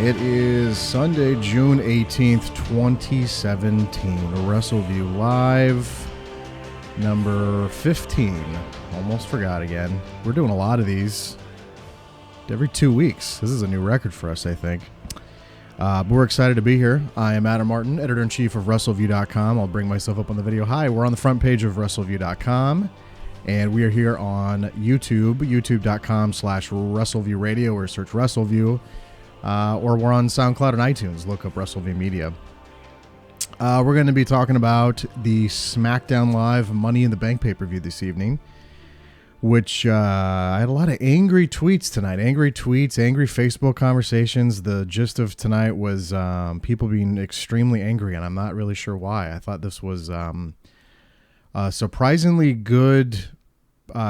It is Sunday, June 18th, 2017. Wrestleview Live, number 15. Almost forgot again. We're doing a lot of these every 2 weeks. This is a new record for us, I think. But we're excited to be here. I am Adam Martin, editor-in-chief of Wrestleview.com. I'll bring myself up on the video. Hi, we're on the front page of Wrestleview.com. And we are here on YouTube, youtube.com/Wrestleview Radio, or search Wrestleview. Or we're on SoundCloud and iTunes. Look up Wrestleview Media. We're going to be talking about the SmackDown Live Money in the Bank pay-per-view this evening, which I had a lot of angry tweets tonight. Angry tweets, angry Facebook conversations. The gist of tonight was people being extremely angry, and I'm not really sure why. I thought this was a surprisingly good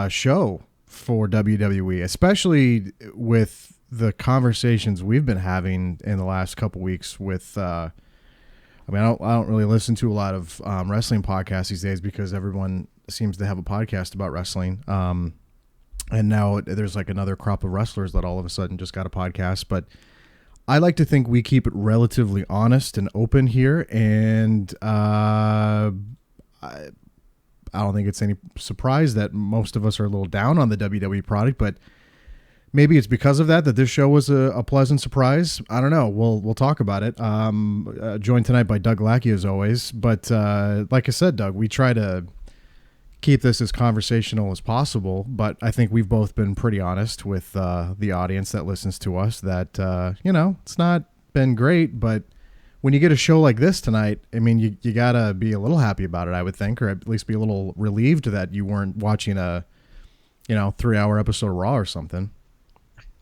show for WWE, especially with the conversations we've been having in the last couple weeks with, I don't really listen to a lot of wrestling podcasts these days because everyone seems to have a podcast about wrestling. And now there's like another crop of wrestlers that all of a sudden just got a podcast. But I like to think we keep it relatively honest and open here. And I don't think it's any surprise that most of us are a little down on the WWE product, but maybe it's because of that this show was a pleasant surprise. I don't know. We'll talk about it. Joined tonight by Doug Lackey as always. But like I said, Doug, we try to keep this as conversational as possible. But I think we've both been pretty honest with the audience that listens to us that, it's not been great. But when you get a show like this tonight, I mean, you got to be a little happy about it, I would think, or at least be a little relieved that you weren't watching a 3-hour episode of Raw or something.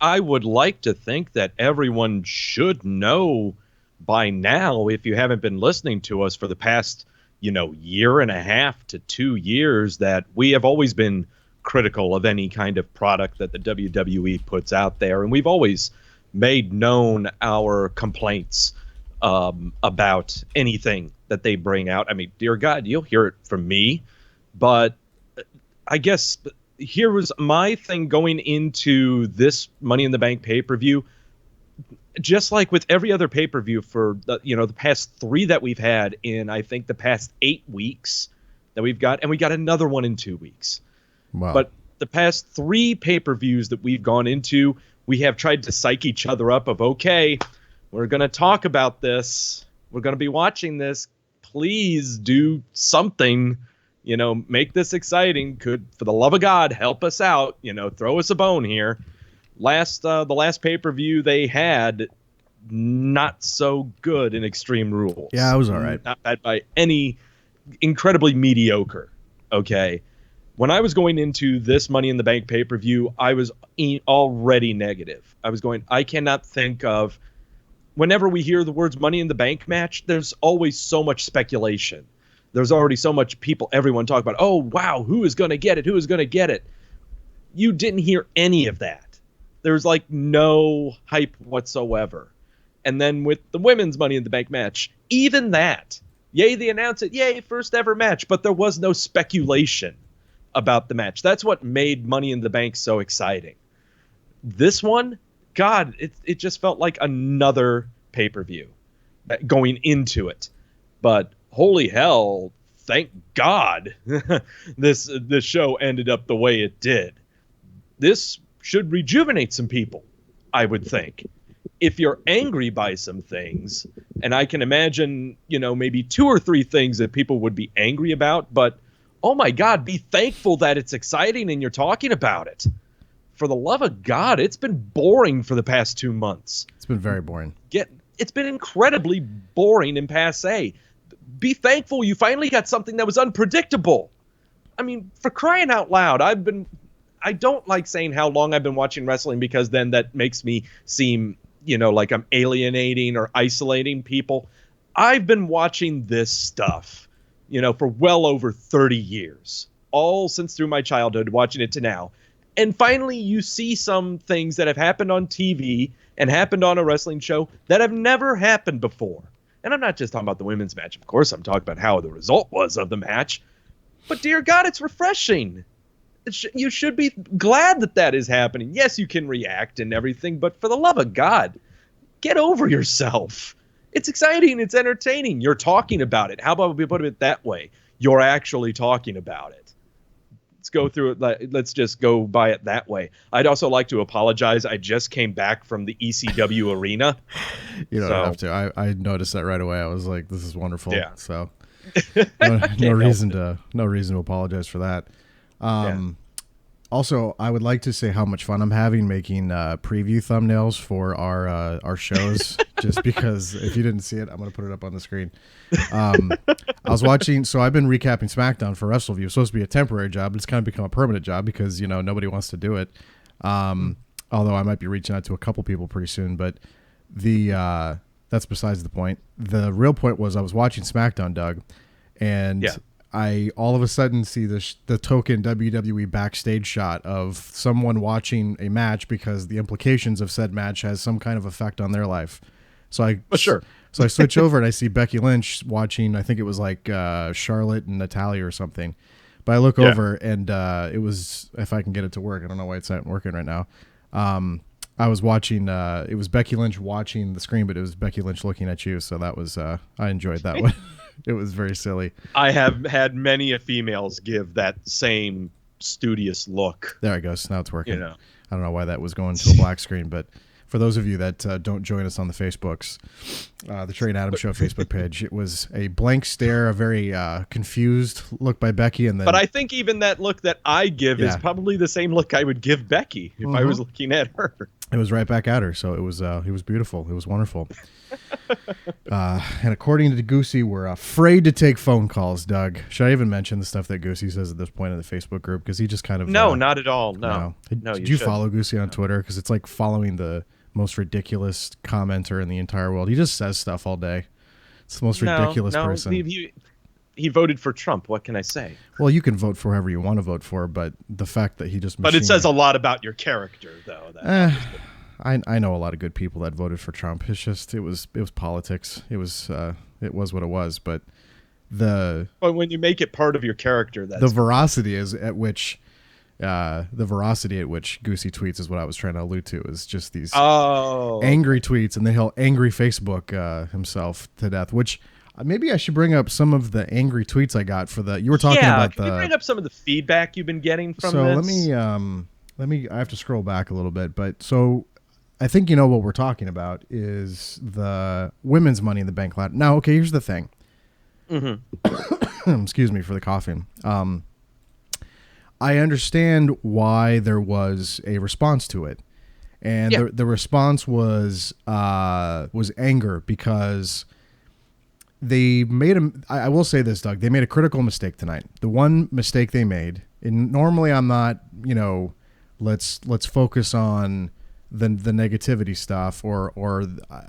I would like to think that everyone should know by now, if you haven't been listening to us for the past, year and a half to 2 years, that we have always been critical of any kind of product that the WWE puts out there. And we've always made known our complaints about anything that they bring out. I mean, dear God, you'll hear it from me. But I guess here was my thing going into this Money in the Bank pay-per-view. Just like with every other pay-per-view for the past 3 that we've had in, I think, the past 8 weeks that we've got, and we got another one in 2 weeks. Wow. But the past 3 pay-per-views that we've gone into, we have tried to psych each other up of, okay, we're going to talk about this. We're going to be watching this. Please do something. Make this exciting. Could, for the love of God, help us out. Throw us a bone here. The last pay-per-view they had, not so good in Extreme Rules. Yeah, it was all right. Not bad by any, incredibly mediocre. Okay. When I was going into this Money in the Bank pay-per-view, I was already negative. I was going, I cannot think of, whenever we hear the words Money in the Bank match, there's always so much speculation. There's already so much everyone talk about, oh, wow, who is going to get it? Who is going to get it? You didn't hear any of that. There's like no hype whatsoever. And then with the women's Money in the Bank match, even that, yay, they announced it, yay, first ever match, but there was no speculation about the match. That's what made Money in the Bank so exciting. This one, God, it just felt like another pay-per-view going into it. But holy hell, thank God this show ended up the way it did. This should rejuvenate some people, I would think. If you're angry by some things, and I can imagine, maybe 2 or 3 things that people would be angry about, but oh my God, be thankful that it's exciting and you're talking about it. For the love of God, it's been boring for the past 2 months. It's been very boring. It's been incredibly boring and passé. Be thankful you finally got something that was unpredictable. I mean, for crying out loud, I don't like saying how long I've been watching wrestling because then that makes me seem, like I'm alienating or isolating people. I've been watching this stuff, for well over 30 years, all since through my childhood, watching it to now. And finally, you see some things that have happened on TV and happened on a wrestling show that have never happened before. And I'm not just talking about the women's match. Of course, I'm talking about how the result was of the match. But dear God, it's refreshing. You should be glad that is happening. Yes, you can react and everything, but for the love of God, get over yourself. It's exciting. It's entertaining. You're talking about it. How about we put it that way? You're actually talking about it. Let's go through it. Let's just go by it that way. I'd also like to apologize. I just came back from the ECW arena. You don't have to. I noticed that right away. I was like, this is wonderful. Yeah. So no reason to apologize for that. Also, I would like to say how much fun I'm having making preview thumbnails for our shows. Just because if you didn't see it, I'm going to put it up on the screen. I was watching, so I've been recapping SmackDown for Wrestleview. It's supposed to be a temporary job, but it's kind of become a permanent job because, nobody wants to do it. Although I might be reaching out to a couple people pretty soon, but that's besides the point. The real point was I was watching SmackDown, Doug, and I all of a sudden see the token WWE backstage shot of someone watching a match because the implications of said match has some kind of effect on their life. So I switch over and I see Becky Lynch watching, I think it was like Charlotte and Natalia or something. But I look over and it was, if I can get it to work, I don't know why it's not working right now. I was watching, it was Becky Lynch watching the screen, but it was Becky Lynch looking at you. So that was, I enjoyed that one. It was very silly. I have had many females give that same studious look. There it goes. Now it's working. I don't know why that was going to a black screen, but for those of you that don't join us on the Facebooks, the Trey and Adam Show Facebook page, it was a blank stare, a very confused look by Becky, and then. But I think even that look that I give is probably the same look I would give Becky if I was looking at her. It was right back at her, so it was beautiful. It was wonderful. And according to Goosey, we're afraid to take phone calls, Doug. Should I even mention the stuff that Goosey says at this point in the Facebook group? Because he just kind of... No, not at all. No. Did you follow Goosey on Twitter? Because it's like following the most ridiculous commenter in the entire world. He just says stuff all day. It's the most ridiculous person. He voted for Trump. What can I say? Well, you can vote for whoever you want to vote for, but the fact that he just... But it says a lot about your character, though. I know a lot of good people that voted for Trump. It's just it was politics. It was what it was. But when you make it part of your character, the veracity at which Goosey tweets is what I was trying to allude to. Is just these angry tweets, and then he'll angry Facebook himself to death. Which maybe I should bring up some of the angry tweets I got for the. You were talking about can you bring up some of the feedback you've been getting from this? So let me. I have to scroll back a little bit, but so. I think you know what we're talking about is the women's Money in the Bank ladder. Now, okay, here's the thing. Mm-hmm. Excuse me for the coughing. I understand why there was a response to it, and the response was anger because they made I will say this, Doug. They made a critical mistake tonight. The one mistake they made, and normally I'm not, let's focus on the negativity stuff or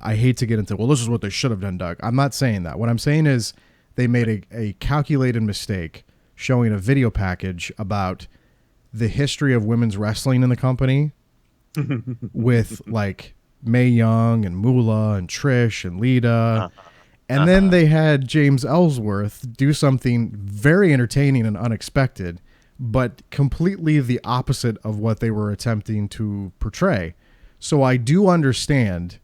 I hate to get into, well, this is what they should have done, Doug. I'm not saying that. What I'm saying is they made a calculated mistake showing a video package about the history of women's wrestling in the company with like Mae Young and Moolah and Trish and Lita. And then they had James Ellsworth do something very entertaining and unexpected, but completely the opposite of what they were attempting to portray. So I do understand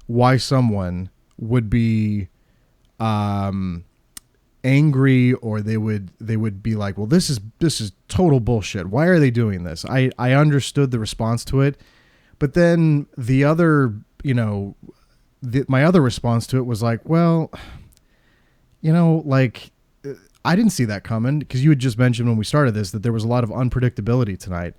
why someone would be angry, or they would be like, well, this is total bullshit. Why are they doing this? I understood the response to it, but then the other, my other response to it was like, well, like I didn't see that coming, because you had just mentioned when we started this that there was a lot of unpredictability tonight.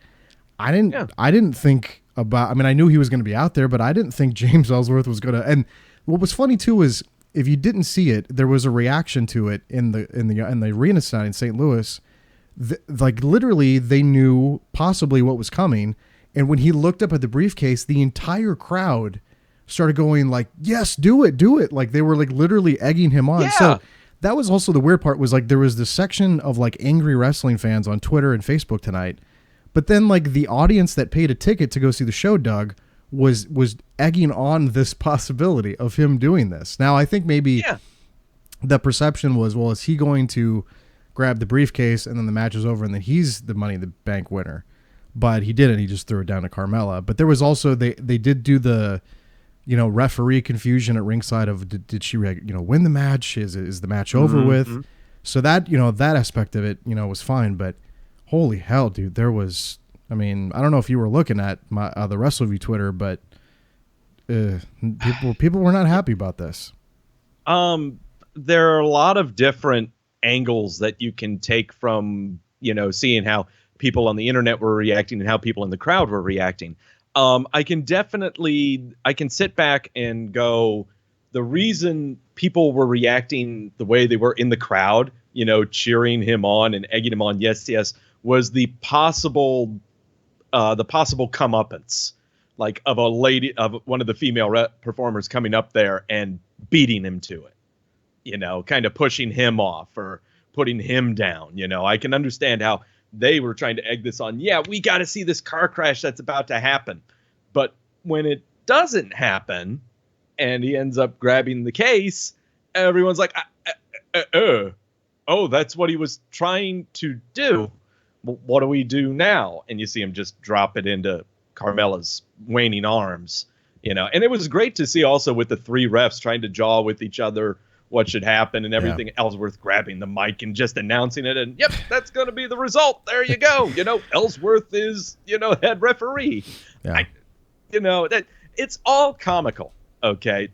I didn't think about, I knew he was going to be out there, but I didn't think James Ellsworth was going to. And what was funny too is, if you didn't see it, there was a reaction to it in the arena tonight in St. Louis. Like literally, they knew possibly what was coming, and when he looked up at the briefcase, the entire crowd started going like, "Yes, do it!" Like they were like literally egging him on. Yeah. So that was also the weird part, was like there was this section of like angry wrestling fans on Twitter and Facebook tonight. But then, like, the audience that paid a ticket to go see the show, Doug, was egging on this possibility of him doing this. Now, I think maybe the perception was, well, is he going to grab the briefcase and then the match is over and then he's the Money in the Bank winner? But he didn't. He just threw it down to Carmella. But there was also, they did do the, referee confusion at ringside of did she win the match? Is the match over with? So that that aspect of it was fine, but holy hell, dude, there was. I mean, I don't know if you were looking at my the Wrestleview Twitter, but people were not happy about this. There are a lot of different angles that you can take from seeing how people on the internet were reacting and how people in the crowd were reacting. I can sit back and go, the reason people were reacting the way they were in the crowd, cheering him on and egging him on, yes, was the possible comeuppance, like of one of the female performers coming up there and beating him to it, kind of pushing him off or putting him down. I can understand how they were trying to egg this on. Yeah, we got to see this car crash that's about to happen. But when it doesn't happen and he ends up grabbing the case, everyone's like, oh, that's what he was trying to do. What do we do now? And you see him just drop it into Carmella's waning arms, and it was great to see also with the three refs trying to jaw with each other what should happen and everything. Yeah. Ellsworth grabbing the mic and just announcing it, and yep, that's going to be the result. There you go. Ellsworth is, head referee. Yeah. That it's all comical. Okay.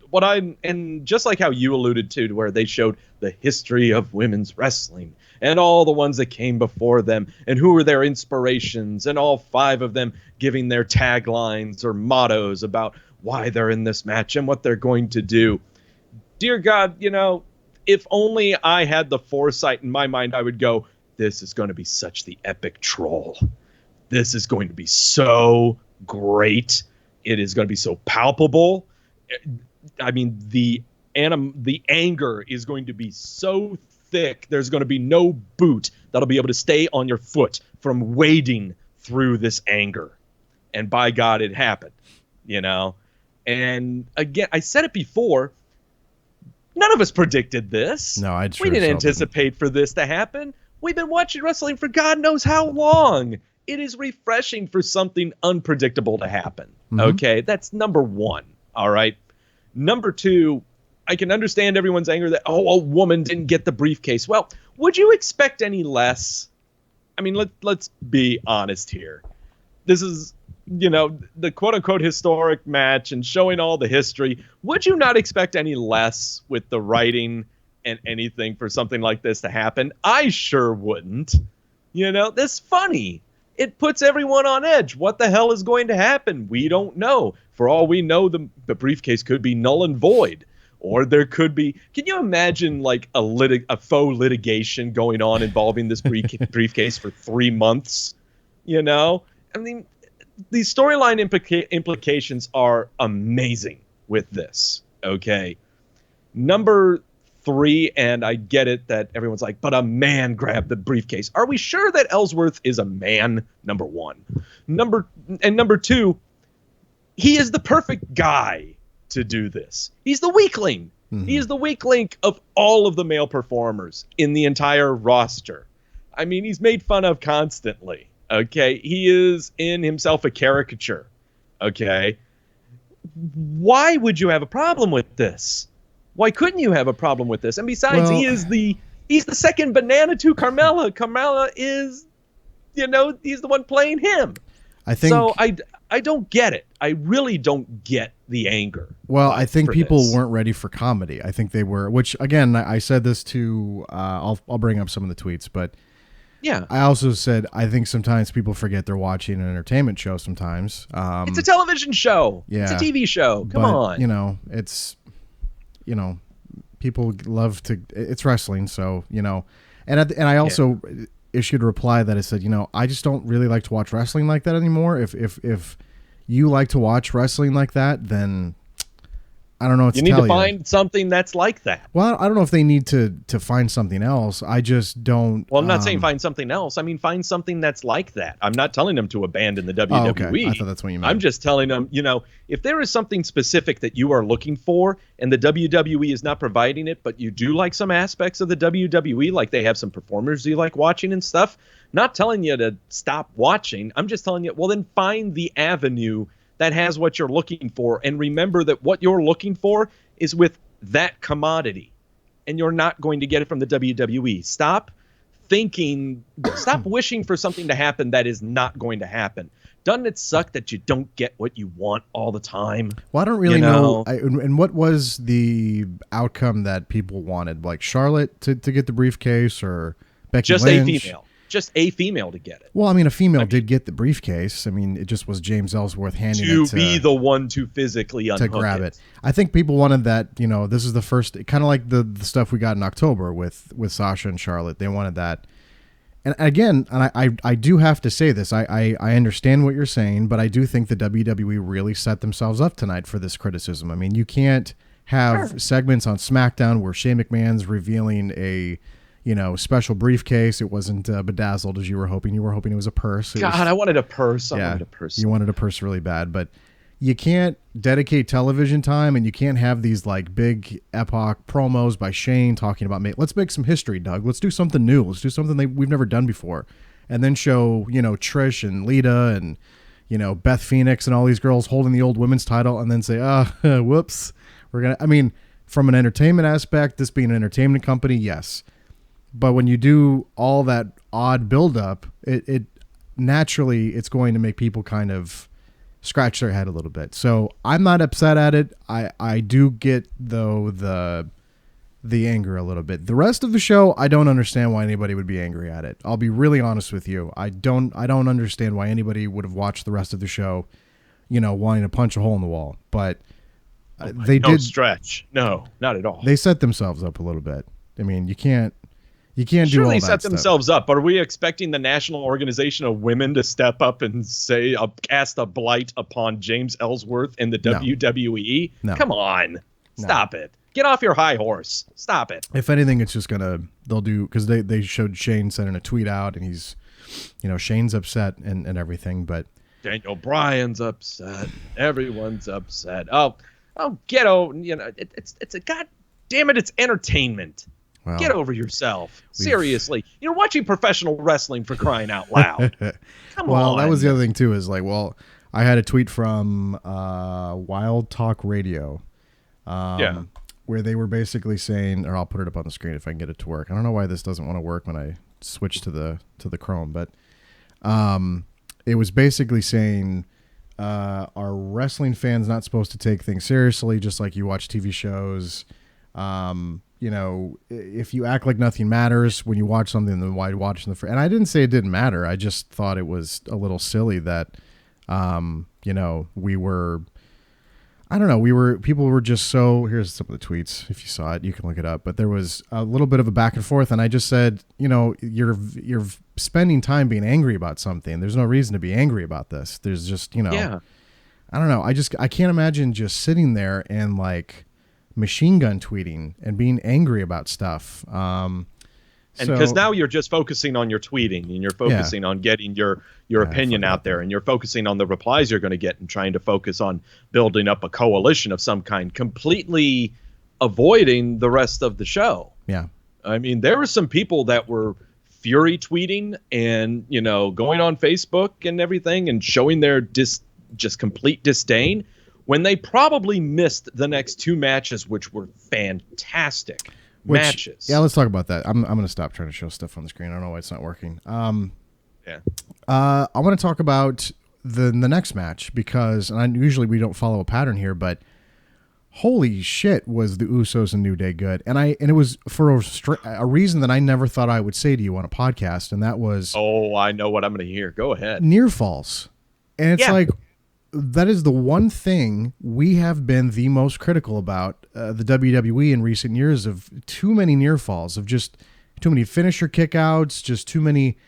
And just like how you alluded to where they showed the history of women's wrestling and all the ones that came before them and who were their inspirations, and all 5 of them giving their taglines or mottos about why they're in this match and what they're going to do. Dear God, if only I had the foresight in my mind, I would go, this is going to be such the epic troll. This is going to be so great. It is going to be so palpable. I mean, the anger is going to be so thick. There's going to be no boot that'll be able to stay on your foot from wading through this anger. And by God, it happened, And again, I said it before. None of us predicted this. No, we didn't anticipate for this to happen. We've been watching wrestling for God knows how long. It is refreshing for something unpredictable to happen. Mm-hmm. Okay, that's number 1. All right. Number 2, I can understand everyone's anger that, a woman didn't get the briefcase. Well, would you expect any less? I mean, let's be honest here. This is, the quote-unquote historic match and showing all the history. Would you not expect any less with the writing and anything for something like this to happen? I sure wouldn't. This funny. It puts everyone on edge. What the hell is going to happen? We don't know. For all we know, the briefcase could be null and void. Or there could be... Can you imagine like a faux litigation going on involving this briefcase for 3 months? I mean, these storyline implications are amazing with this. Okay. Number 3, and I get it that everyone's like, but a man grabbed the briefcase. Are we sure that Ellsworth is a man? Number 1. Number 2, he is the perfect guy to do this. He's the weakling. Mm-hmm. He is the weak link of all of the male performers in the entire roster. I mean, he's made fun of constantly. Okay. He is in himself a caricature. Okay. Why would you have a problem with this? Why couldn't you have a problem with this? And besides, he's the second banana to Carmella. Carmella is, he's the one playing him. I think so. I don't get it. I really don't get the anger. Well, I think people weren't ready for comedy. I think they were, which again, I said this to, I'll bring up some of the tweets, but yeah, I also said, I think sometimes people forget they're watching an entertainment show sometimes. It's a television show. Yeah, it's a TV show. Come on. It's, people love to, it's wrestling. So, and I also issued a reply that I said, I just don't really like to watch wrestling like that anymore. If you like to watch wrestling like that, then I don't know what to tell you. You need to find something that's like that. Well, I don't know if they need to find something else. I just don't. Well, I'm not saying find something else. I mean, find something that's like that. I'm not telling them to abandon the WWE. Oh, okay. I thought that's what you meant. I'm just telling them, if there is something specific that you are looking for and the WWE is not providing it, but you do like some aspects of the WWE, like they have some performers you like watching and stuff, not telling you to stop watching. I'm just telling you, well, then find the avenue that has what you're looking for. And remember that what you're looking for is with that commodity, and you're not going to get it from the WWE. Stop wishing for something to happen that is not going to happen. Doesn't it suck that you don't get what you want all the time? Well, I don't really know. And what was the outcome that people wanted? Like Charlotte to get the briefcase, or Becky Lynch? Just a female to get it. Well, I mean, a female did get the briefcase. I mean, it just was James Ellsworth handing it to be the one to physically unhook grab it. I think people wanted that. This is the first, kind of like the stuff we got in October with Sasha and Charlotte. They wanted that. And again, I do have to say this. I understand what you're saying, but I do think the WWE really set themselves up tonight for this criticism. I mean, you can't have segments on SmackDown where Shane McMahon's revealing a special briefcase. It wasn't bedazzled as you were hoping. You were hoping it was a purse. I wanted a purse. I wanted a purse. You wanted a purse really bad, but you can't dedicate television time, and you can't have these like big epoch promos by Shane talking about, let's make some history, Doug. Let's do something new. Let's do something we've never done before. And then show, Trish and Lita and, Beth Phoenix and all these girls holding the old women's title, and then say, whoops. From an entertainment aspect, this being an entertainment company, yes. But when you do all that odd buildup, it naturally, it's going to make people kind of scratch their head a little bit. So I'm not upset at it. I do get, though, the anger a little bit. The rest of the show, I don't understand why anybody would be angry at it. I'll be really honest with you. I don't understand why anybody would have watched the rest of the show, wanting to punch a hole in the wall. But they did stretch. No, not at all. They set themselves up a little bit. I mean, you can't do all that Surely set themselves up. Are we expecting the National Organization of Women to step up and say, cast a blight upon James Ellsworth and the WWE? No. Come on. Stop it. Get off your high horse. Stop it. If anything, it's just they'll do, because they showed Shane sending a tweet out, and he's, Shane's upset and everything, but Daniel Bryan's upset. Everyone's upset. Oh, get over, it's a god damn it, it's entertainment. Well, get over yourself. Seriously. You're watching professional wrestling, for crying out loud. Come on. Well, that was the other thing, too, is I had a tweet from Wild Talk Radio where they were basically saying, or I'll put it up on the screen if I can get it to work. I don't know why this doesn't want to work when I switch to the Chrome, but it was basically saying, are wrestling fans not supposed to take things seriously, just like you watch TV shows? If you act like nothing matters when you watch something, then why watching and I didn't say it didn't matter. I just thought it was a little silly that, people were just so, here's some of the tweets. If you saw it, you can look it up, but there was a little bit of a back and forth. And I just said, you're spending time being angry about something. There's no reason to be angry about this. There's just, I don't know. I can't imagine just sitting there and machine gun tweeting and being angry about stuff. And because now you're just focusing on your tweeting, and you're focusing on getting your opinion out there, and you're focusing on the replies you're going to get, and trying to focus on building up a coalition of some kind, completely avoiding the rest of the show. Yeah. I mean, there were some people that were fury tweeting and, going on Facebook and everything and showing their just complete disdain, when they probably missed the next two matches, which were fantastic matches. Yeah, let's talk about that. I'm going to stop trying to show stuff on the screen. I don't know why it's not working. I want to talk about the next match, because usually we don't follow a pattern here, but holy shit, was the Usos and New Day good. And it was for a reason that I never thought I would say to you on a podcast, and that was... Oh, I know what I'm going to hear. Go ahead. Near falls. And it's that is the one thing we have been the most critical about the WWE in recent years, of too many near falls, of just too many finisher kickouts, just too many.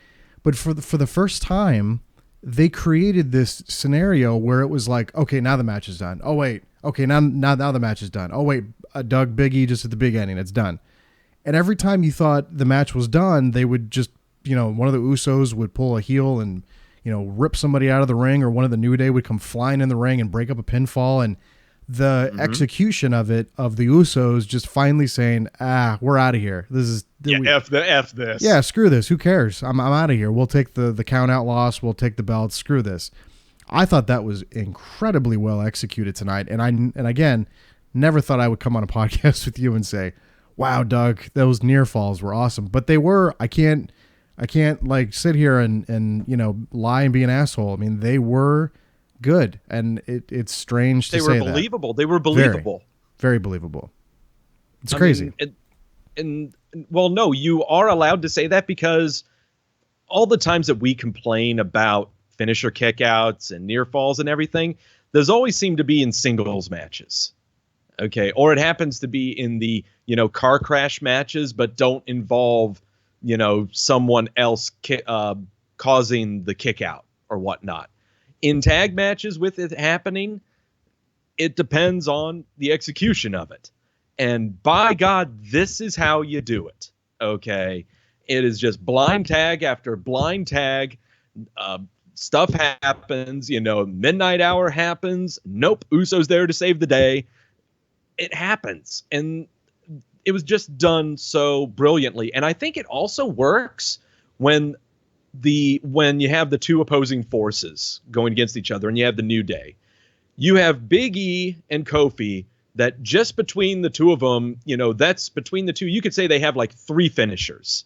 But for the first time, they created this scenario where it was like, okay, now the match is done. Oh wait, okay, now the match is done. Oh wait, Doug Biggie just at the big ending, it's done. And every time you thought the match was done, they would just, one of the Usos would pull a heel and rip somebody out of the ring, or one of the New Day would come flying in the ring and break up a pinfall. And the execution of the Usos just finally saying, we're out of here. This is F this. Yeah, screw this. Who cares? I'm out of here. We'll take the count out loss. We'll take the belts. Screw this. I thought that was incredibly well executed tonight. And again, never thought I would come on a podcast with you and say, wow, Doug, those near falls were awesome. But they were. I can't like sit here and lie and be an asshole. I mean, they were good, and it's strange to say that. They were believable. They were believable. Very, very believable. It's crazy. Well, no, you are allowed to say that, because all the times that we complain about finisher kickouts and near falls and everything, there's always seemed to be in singles matches. Okay. Or it happens to be in the, car crash matches, but don't involve, someone else causing the kick out or whatnot. In tag matches with it happening, it depends on the execution of it. And by God, this is how you do it. Okay. It is just blind tag after blind tag. Stuff happens, midnight hour happens. Nope. Usos there to save the day. It happens. And it was just done so brilliantly. And I think it also works when you have the two opposing forces going against each other and you have the New Day. You have Big E and Kofi that just between the two of them, that's between the two. You could say they have like 3 finishers.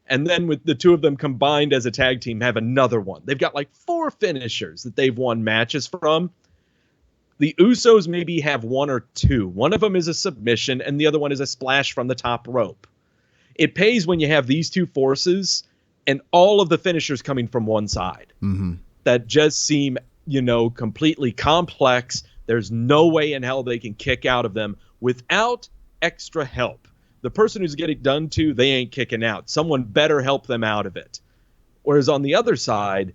And then with the two of them combined as a tag team have another one. They've got like 4 finishers that they've won matches from. The Usos maybe have 1 or 2. One of them is a submission and the other one is a splash from the top rope. It pays when you have these two forces and all of the finishers coming from one side. Mm-hmm. That just seem, completely complex. There's no way in hell they can kick out of them without extra help. The person who's getting done to, they ain't kicking out. Someone better help them out of it. Whereas on the other side,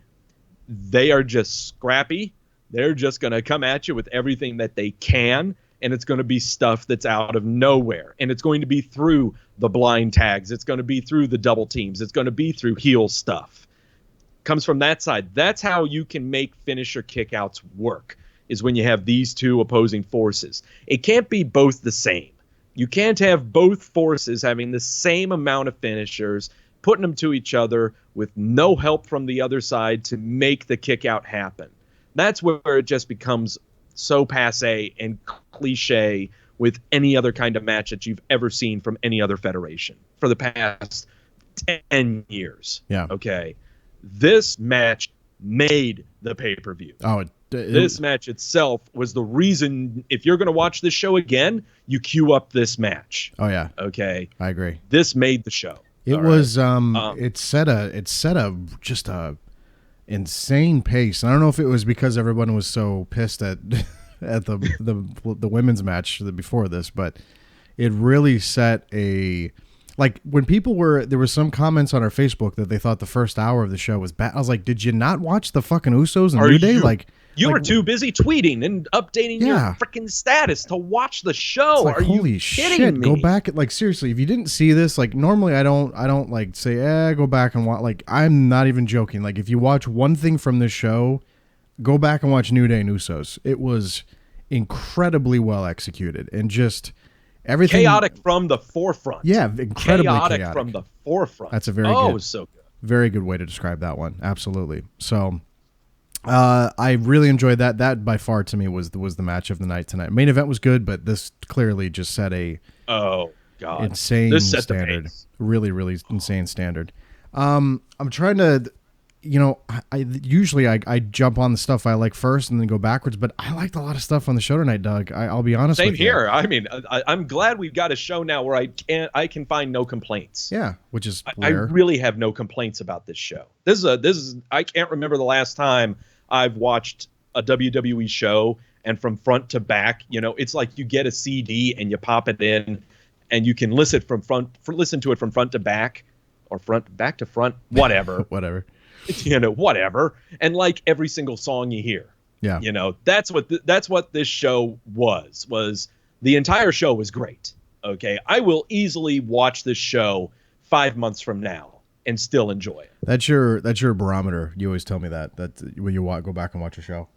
they are just scrappy. They're just going to come at you with everything that they can, and it's going to be stuff that's out of nowhere. And it's going to be through the blind tags. It's going to be through the double teams. It's going to be through heel stuff. Comes from that side. That's how you can make finisher kickouts work, is when you have these two opposing forces. It can't be both the same. You can't have both forces having the same amount of finishers, putting them to each other with no help from the other side to make the kick out happen. That's where it just becomes so passé and cliche with any other kind of match that you've ever seen from any other federation for the past 10 years. Yeah. Okay. This match made the pay-per-view. This match itself was the reason, if you're going to watch this show again, you queue up this match. Oh yeah. Okay. I agree. This made the show. It was it set a just a insane pace. And I don't know if it was because everyone was so pissed at the women's match before this, but it really set a, like, when people there was some comments on our Facebook that they thought the first hour of the show was bad. I was like, did you not watch the fucking Usos and New Day? You were too busy tweeting and updating your freaking status to watch the show. Like, are holy you kidding me? Go back, seriously, if you didn't see this, normally I don't like say, go back and watch. I'm not even joking. If you watch one thing from this show, go back and watch New Day and Usos. It was incredibly well executed and just everything chaotic from the forefront. Yeah, incredibly chaotic from the forefront. That's a very so good. Very good way to describe that one. Absolutely. So I really enjoyed that. That by far to me was the match of the night tonight. Main event was good, but this clearly just set a insane standard. Really, really insane standard. I'm trying to, I usually I jump on the stuff I like first and then go backwards, but I liked a lot of stuff on the show tonight, Doug. I'll be honest with you. Same here. I mean, I'm glad we've got a show now where I can find no complaints. Yeah, which is I really have no complaints about this show. This is I can't remember the last time I've watched a WWE show and from front to back, it's like you get a CD and you pop it in and you can listen to it from front to back or back to front, whatever. Whatever. Whatever. And like every single song you hear. Yeah. That's what this show was. The entire show was great. Okay. I will easily watch this show 5 months from now and still enjoy it. That's your barometer. You always tell me that when you go back and watch a show.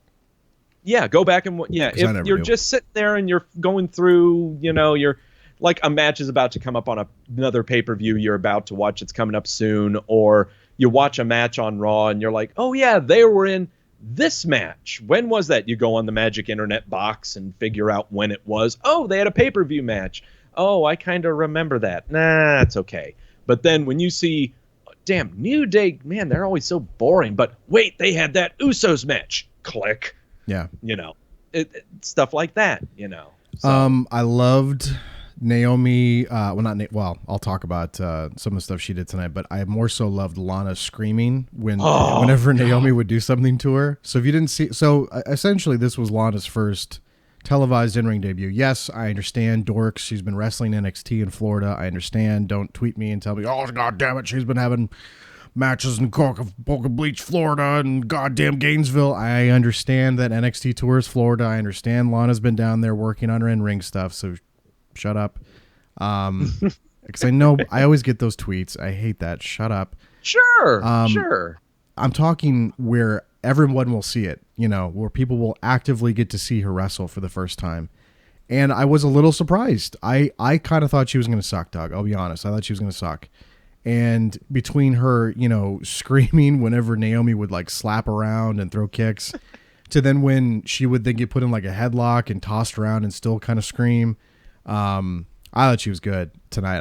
Yeah, go back and if you're just sitting there and you're going through, you're like a match is about to come up on another pay-per-view you're about to watch, it's coming up soon, or you watch a match on Raw and you're like, oh yeah, they were in This match, when was that? You go on the Magic Internet box and figure out when it was. Oh, they had a pay-per-view match. Oh, I kind of remember that. Nah, it's okay. But then when you see, damn, New Day, man, they're always so boring. But wait, they had that Usos match. Click. Yeah. Stuff like that, So. I loved Naomi. I'll talk about some of the stuff she did tonight, but I more so loved Lana screaming whenever Naomi would do something to her. So if you didn't see, essentially this was Lana's first televised in-ring debut. Yes, I understand, dorks. She's been wrestling NXT in Florida. I understand. Don't tweet me and tell me, oh, God damn it, she's been having matches in Boca Bleach, Florida, and goddamn Gainesville. I understand that NXT tours Florida. I understand Lana's been down there working on her in-ring stuff, so shut up. Because I know I always get those tweets. I hate that. Shut up. Sure. I'm talking where everyone will see it, where people will actively get to see her wrestle for the first time. And I was a little surprised. I kind of thought she was going to suck, Doug. I'll be honest. I thought she was going to suck. And between her, screaming whenever Naomi would like slap around and throw kicks to then when she would then get put in like a headlock and tossed around and still kind of scream. I thought she was good tonight.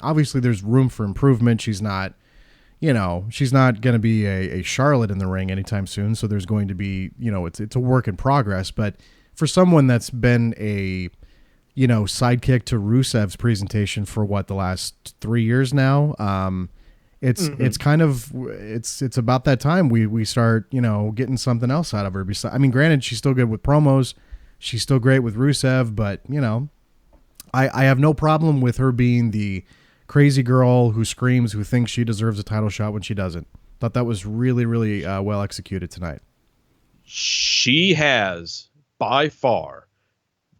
Obviously there's room for improvement. She's not going to be a Charlotte in the ring anytime soon. So there's going to be, it's a work in progress, but for someone that's been a, sidekick to Rusev's presentation for the last 3 years now. It's kind of, it's about that time we start, getting something else out of her. Granted, she's still good with promos. She's still great with Rusev, but I have no problem with her being the crazy girl who screams, who thinks she deserves a title shot when she doesn't. Thought that was really, really well executed tonight. She has by far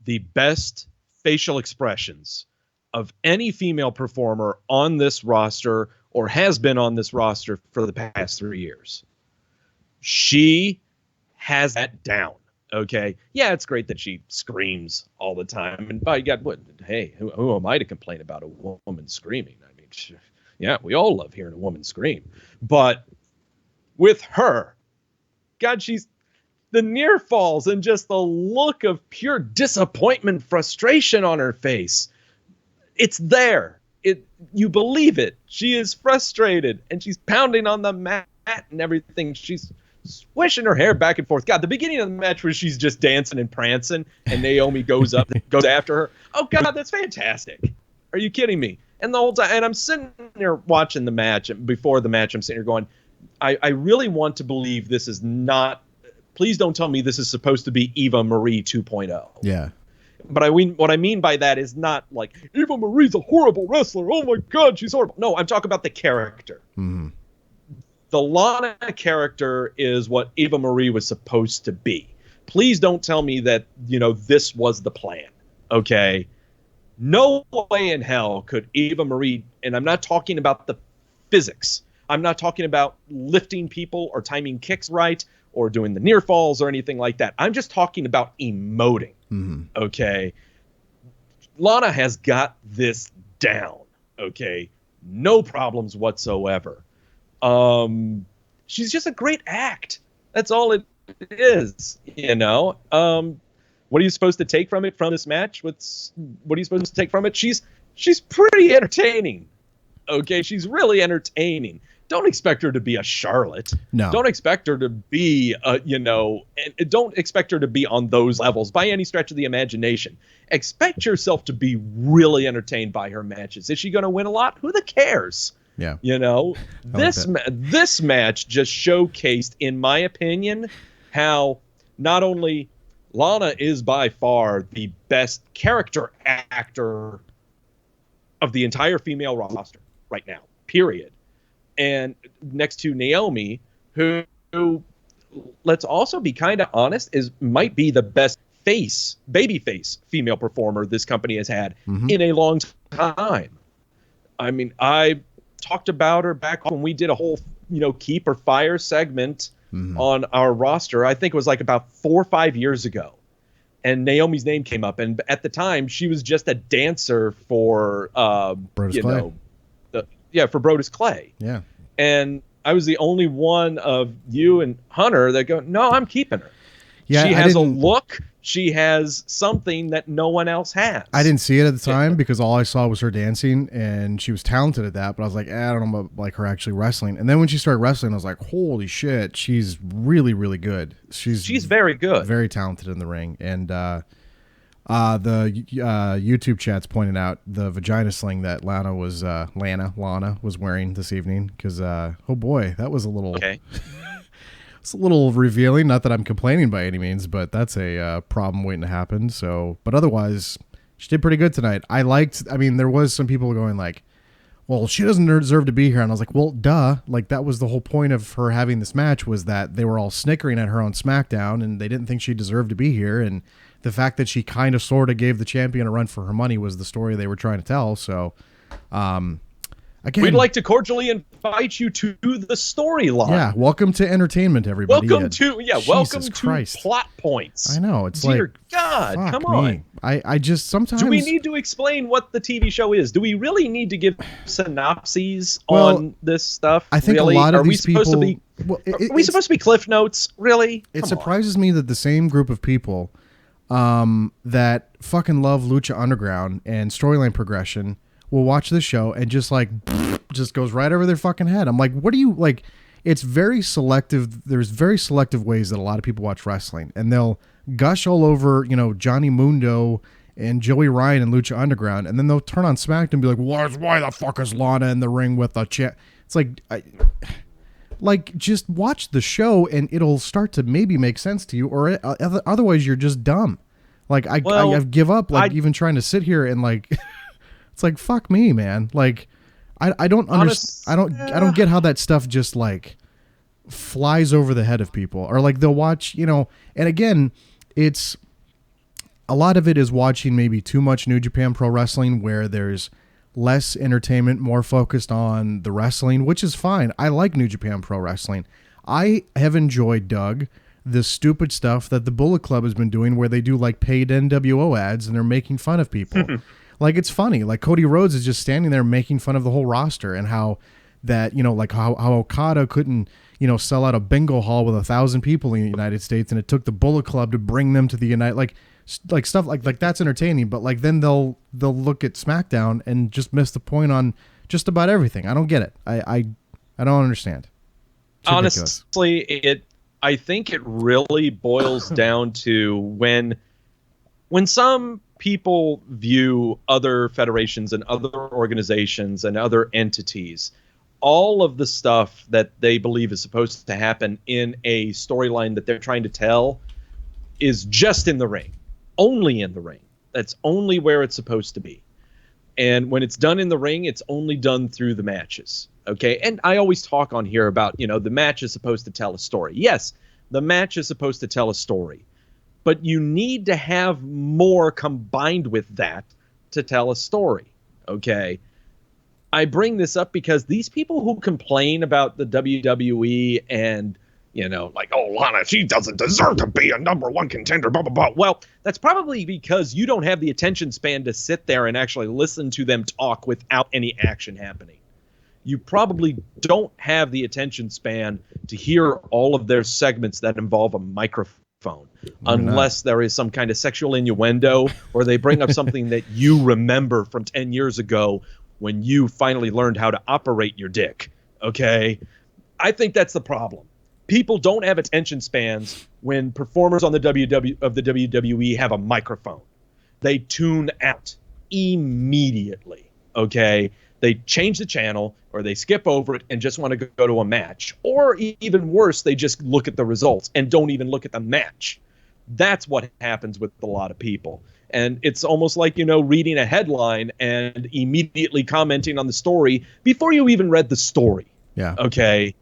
the best facial expressions of any female performer on this roster or has been on this roster for the past 3 years. She has that down. Okay. Yeah, it's great that she screams all the time. And by God, who am I to complain about a woman screaming? Yeah, we all love hearing a woman scream. But with her, God, she's the near falls and just the look of pure disappointment, frustration on her face. It's there. You believe it. She is frustrated and she's pounding on the mat and everything. She's swishing her hair back and forth. God, the beginning of the match where she's just dancing and prancing and Naomi goes after her. Oh God, that's fantastic. Are you kidding me? And the whole time, and I'm sitting there watching the match, and before the match, I'm sitting here going, I really want to believe this is not, please don't tell me this is supposed to be Eva Marie 2.0. Yeah. But what I mean by that is not like, Eva Marie's a horrible wrestler. Oh my God, she's horrible. No, I'm talking about the character. Mm-hmm. The Lana character is what Eva Marie was supposed to be. Please don't tell me that, this was the plan. Okay. No way in hell could Eva Marie, and I'm not talking about the physics. I'm not talking about lifting people or timing kicks right or doing the near falls or anything like that. I'm just talking about emoting. Mm-hmm. Okay. Lana has got this down. Okay. No problems whatsoever. She's just a great act. That's all it is, what are you supposed to take from it, from this match? What are you supposed to take from it? She's pretty entertaining. Okay, she's really entertaining. Don't expect her to be a Charlotte. No. Don't expect her to be, and don't expect her to be on those levels by any stretch of the imagination. Expect yourself to be really entertained by her matches. Is she going to win a lot? Who the cares? Yeah. This match just showcased, in my opinion, how not only Lana is by far the best character actor of the entire female roster right now, period. And next to Naomi, who let's also be kind of honest, might be the best babyface female performer this company has had in a long time. I talked about her back when we did a whole, keep or fire segment on our roster. I think it was like about 4 or 5 years ago. And Naomi's name came up. And at the time, she was just a dancer for, Brodus Clay. For Brodus Clay. Yeah. And I was the only one of you and Hunter that go, no, I'm keeping her. Yeah, she has a look. She has something that no one else has. I didn't see it at the time because all I saw was her dancing, and she was talented at that. But I was like, I don't know about like her actually wrestling. And then when she started wrestling, I was like, holy shit, she's really, really good. She's very good, very talented in the ring. And the YouTube chat's pointed out the vagina sling that Lana was wearing this evening because oh boy, that was a little. Okay. It's a little revealing. Not that I'm complaining by any means, but that's a problem waiting to happen. So, but otherwise, she did pretty good tonight. I mean, there was some people going like, well, she doesn't deserve to be here. And I was like, well, duh. Like, that was the whole point of her having this match, was that they were all snickering at her on SmackDown and they didn't think she deserved to be here. And the fact that she kind of sort of gave the champion a run for her money was the story they were trying to tell. So, again, we'd like to cordially invite you to the storyline. Yeah, welcome to entertainment, everybody. Welcome to Christ. Plot points. I know, it's Dear God, come on. Me. I just sometimes. Do we need to explain what the TV show is? Do we really need to give synopses on this stuff? I think really? A lot of these people. Are we supposed to be Cliff Notes? Really? It surprises me that the same group of people that fucking love Lucha Underground and storyline progression will watch this show and just goes right over their fucking head. I'm like, what do you like? It's very selective. There's very selective ways that a lot of people watch wrestling, and they'll gush all over, Johnny Mundo and Joey Ryan and Lucha Underground, and then they'll turn on SmackDown and be like, why the fuck is Lana in the ring with a champ? It's like, just watch the show and it'll start to maybe make sense to you, or otherwise you're just dumb. Like I give up even trying to sit here and like. It's like, fuck me, man. Like, I don't understand. I don't get how that stuff just like flies over the head of people, or like they'll watch, and again, it's a lot of it is watching maybe too much New Japan Pro Wrestling where there's less entertainment, more focused on the wrestling, which is fine. I like New Japan Pro Wrestling. I have enjoyed, Doug, the stupid stuff that the Bullet Club has been doing where they do like paid NWO ads and they're making fun of people. Like, it's funny. Like, Cody Rhodes is just standing there making fun of the whole roster and how that, like how Okada couldn't, sell out a bingo hall with 1,000 people in the United States, and it took the Bullet Club to bring them to the United, like stuff like that's entertaining. But like then they'll look at SmackDown and just miss the point on just about everything. I don't get it. I don't understand. Honestly, I think it really boils down to when some people view other federations and other organizations and other entities, all of the stuff that they believe is supposed to happen in a storyline that they're trying to tell is just in the ring, only in the ring. That's only where it's supposed to be. And when it's done in the ring, it's only done through the matches. Okay. And I always talk on here about, the match is supposed to tell a story. Yes, the match is supposed to tell a story. But you need to have more combined with that to tell a story, okay? I bring this up because these people who complain about the WWE and, like, oh, Lana, she doesn't deserve to be a number one contender, blah, blah, blah. Well, that's probably because you don't have the attention span to sit there and actually listen to them talk without any action happening. You probably don't have the attention span to hear all of their segments that involve a microphone. Unless there is some kind of sexual innuendo or they bring up something that you remember from 10 years ago when you finally learned how to operate your dick. Okay? I think that's the problem. People don't have attention spans when performers on the WWE have a microphone. They tune out immediately. Okay? They change the channel or they skip over it and just want to go to a match. Or even worse, they just look at the results and don't even look at the match. That's what happens with a lot of people. And it's almost like, reading a headline and immediately commenting on the story before you even read the story. Yeah. Okay.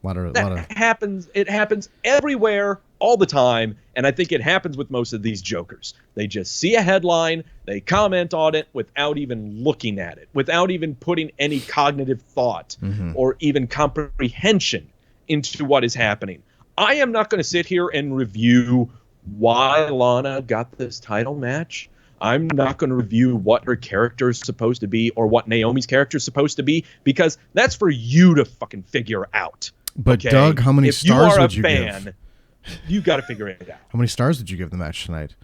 Happens. It happens everywhere, all the time. And I think it happens with most of these jokers. They just see a headline, they comment on it without even looking at it, without even putting any cognitive thought or even comprehension into what is happening. I am not going to sit here and review why Lana got this title match. I'm not going to review what her character is supposed to be or what Naomi's character is supposed to be, because that's for you to fucking figure out. But okay? Doug, how many stars would you give? If you are a fan, you got to figure it out. How many stars did you give the match tonight?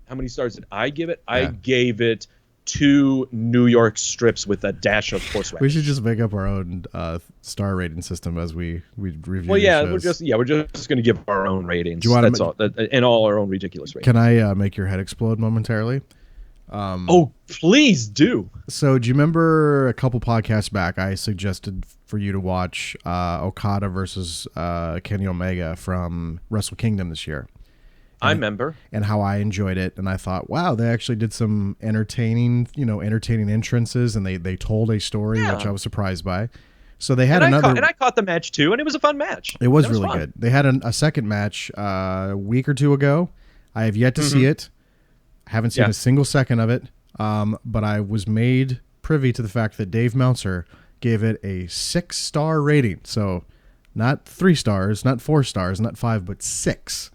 How many stars did I give it? Yeah. I gave it 2 New York strips with a dash of horseradish. We should just make up our own star rating system as we review. Well, yeah, shows. we're just going to give our own ratings. Do you wanna That's all, and all our own ridiculous ratings. Can I make your head explode momentarily? Oh, please do. So, do you remember a couple podcasts back I suggested for you to watch Okada versus Kenny Omega from Wrestle Kingdom this year? I remember. And how I enjoyed it. And I thought, wow, they actually did some entertaining entrances, and they told a story, which I was surprised by. So they had and I caught the match too, and it was a fun match. It was really good. They had a second match a week or two ago. I have yet to see it. Haven't seen a single second of it, but I was made privy to the fact that Dave Meltzer gave it a 6-star rating. So not 3 stars, not 4 stars, not 5, but 6.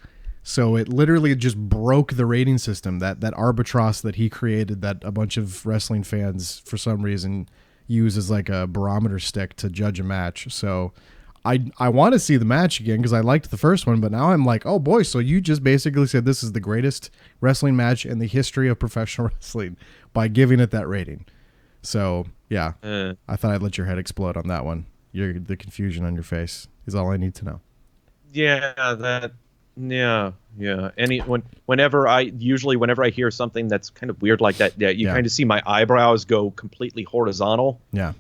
So it literally just broke the rating system, that arbitrage that he created that a bunch of wrestling fans, for some reason, use as like a barometer stick to judge a match. So I want to see the match again because I liked the first one, but now I'm like, oh boy, so you just basically said this is the greatest wrestling match in the history of professional wrestling by giving it that rating. So yeah, I thought I'd let your head explode on that one. The confusion on your face is all I need to know. Yeah, whenever I hear something that's kind of weird like that, you kind of see my eyebrows go completely horizontal. Yeah.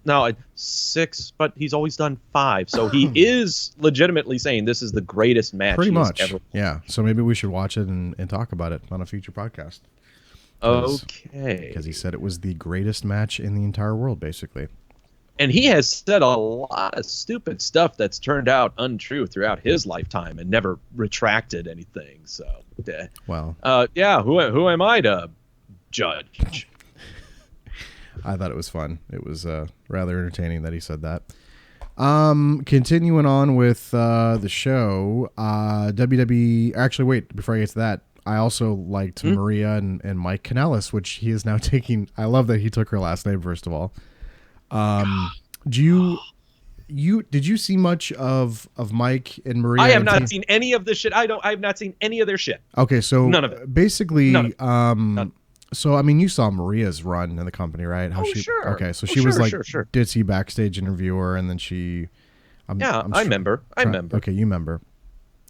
No, 6, but he's always done 5, so he is legitimately saying this is the greatest match. Pretty much. Ever. Yeah. So maybe we should watch it and talk about it on a future podcast. Okay. Because he said it was the greatest match in the entire world, basically. And he has said a lot of stupid stuff that's turned out untrue throughout his lifetime and never retracted anything. So, well, who am I to judge? I thought it was fun. It was rather entertaining that he said that. Continuing on with the show, WWE. Actually, wait, before I get to that, I also liked Maria and Mike Kanellis, which he is now taking. I love that he took her last name, first of all. Did you see much of Mike and Maria? I have not seen any of this shit. I have not seen any of their shit. Okay, so none of it. Basically, none of it. So I mean, you saw Maria's run in the company, right? Sure. Okay, so she was ditzy backstage interviewer, and then she. I remember. Okay, you remember.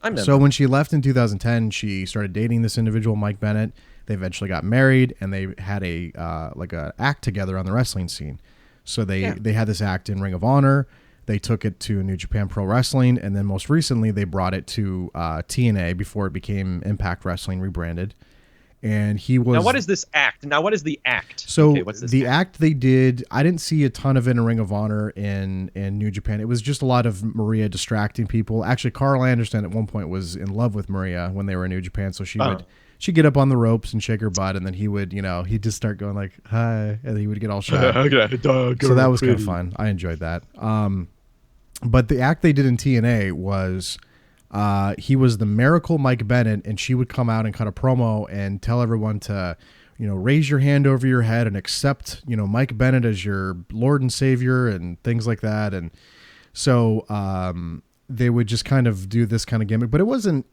I remember. So when she left in 2010, she started dating this individual, Mike Bennett. They eventually got married, and they had a act together on the wrestling scene. So they had this act in Ring of Honor. They took it to New Japan Pro Wrestling, and then most recently they brought it to TNA before it became Impact Wrestling rebranded. And he was. Now, what is this act? Now, what is the act? So the act they did, I didn't see a ton of it in Ring of Honor in New Japan. It was just a lot of Maria distracting people. Actually, Carl Anderson at one point was in love with Maria when they were in New Japan, so she'd get up on the ropes and shake her butt, and then he would, he'd just start going like, hi, and he would get all shy. So that was kind of fun. I enjoyed that. But the act they did in TNA was he was the Miracle Mike Bennett, and she would come out and cut a promo and tell everyone to, raise your hand over your head and accept, Mike Bennett as your Lord and Savior and things like that. And so they would just kind of do this kind of gimmick, but it wasn't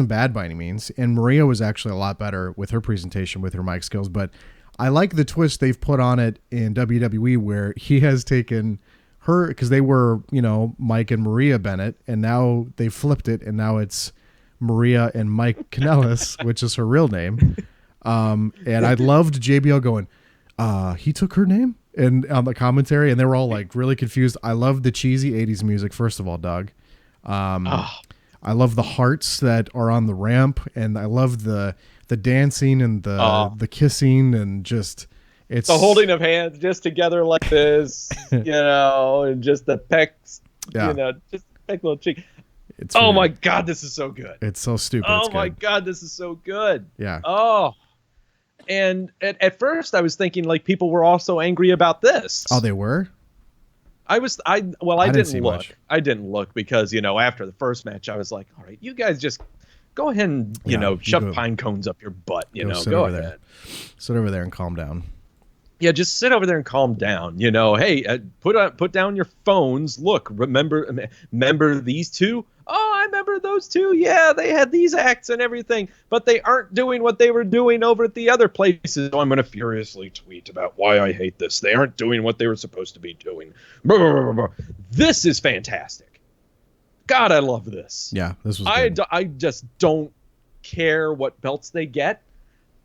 bad by any means. And Maria was actually a lot better with her presentation, with her mic skills. But I like the twist they've put on it in WWE, where he has taken her, because they were, Mike and Maria Bennett, and now they flipped it, and now it's Maria and Mike Kanellis, which is her real name. And I loved JBL going, he took her name, and on the commentary, and they were all like really confused. I love the cheesy 80s music, first of all, Doug. I love the hearts that are on the ramp, and I love the dancing and the kissing, and just it's the holding of hands just together like this, and just the pecs, just peck little cheek. It's oh weird. My God, this is so good. It's so stupid. Oh my God, this is so good. Yeah. Oh. And at first I was thinking like people were also angry about this. Oh, they were? I didn't look. Much. I didn't look because, after the first match, I was like, all right, you guys just go ahead and, shove pine cones up your butt, go ahead. Sit over there and calm down. Yeah, just sit over there and calm down. You know, hey, put down your phones. Look, remember these two? Oh, I remember those two. Yeah, they had these acts and everything, but they aren't doing what they were doing over at the other places. So I'm going to furiously tweet about why I hate this. They aren't doing what they were supposed to be doing. This is fantastic. God, I love this. Yeah, this was good. I just don't care what belts they get.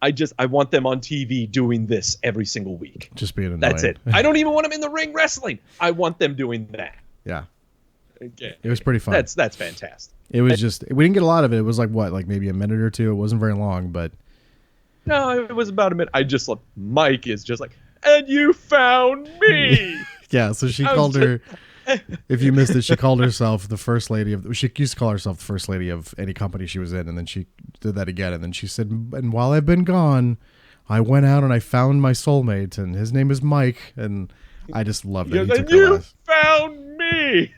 I want them on TV doing this every single week. Just being annoying. That's it. I don't even want them in the ring wrestling. I want them doing that. Yeah. Okay. It was pretty fun. That's fantastic. It was just, we didn't get a lot of it. It was like maybe a minute or two. It wasn't very long, but. No, it was about a minute. I just Mike is just like, and you found me. Yeah, so she called her. If you missed it, she called herself the first lady of. She used to call herself the first lady of any company she was in, and then she did that again. And then she said, "And while I've been gone, I went out and I found my soulmate, and his name is Mike." And I just loved it. And you found me.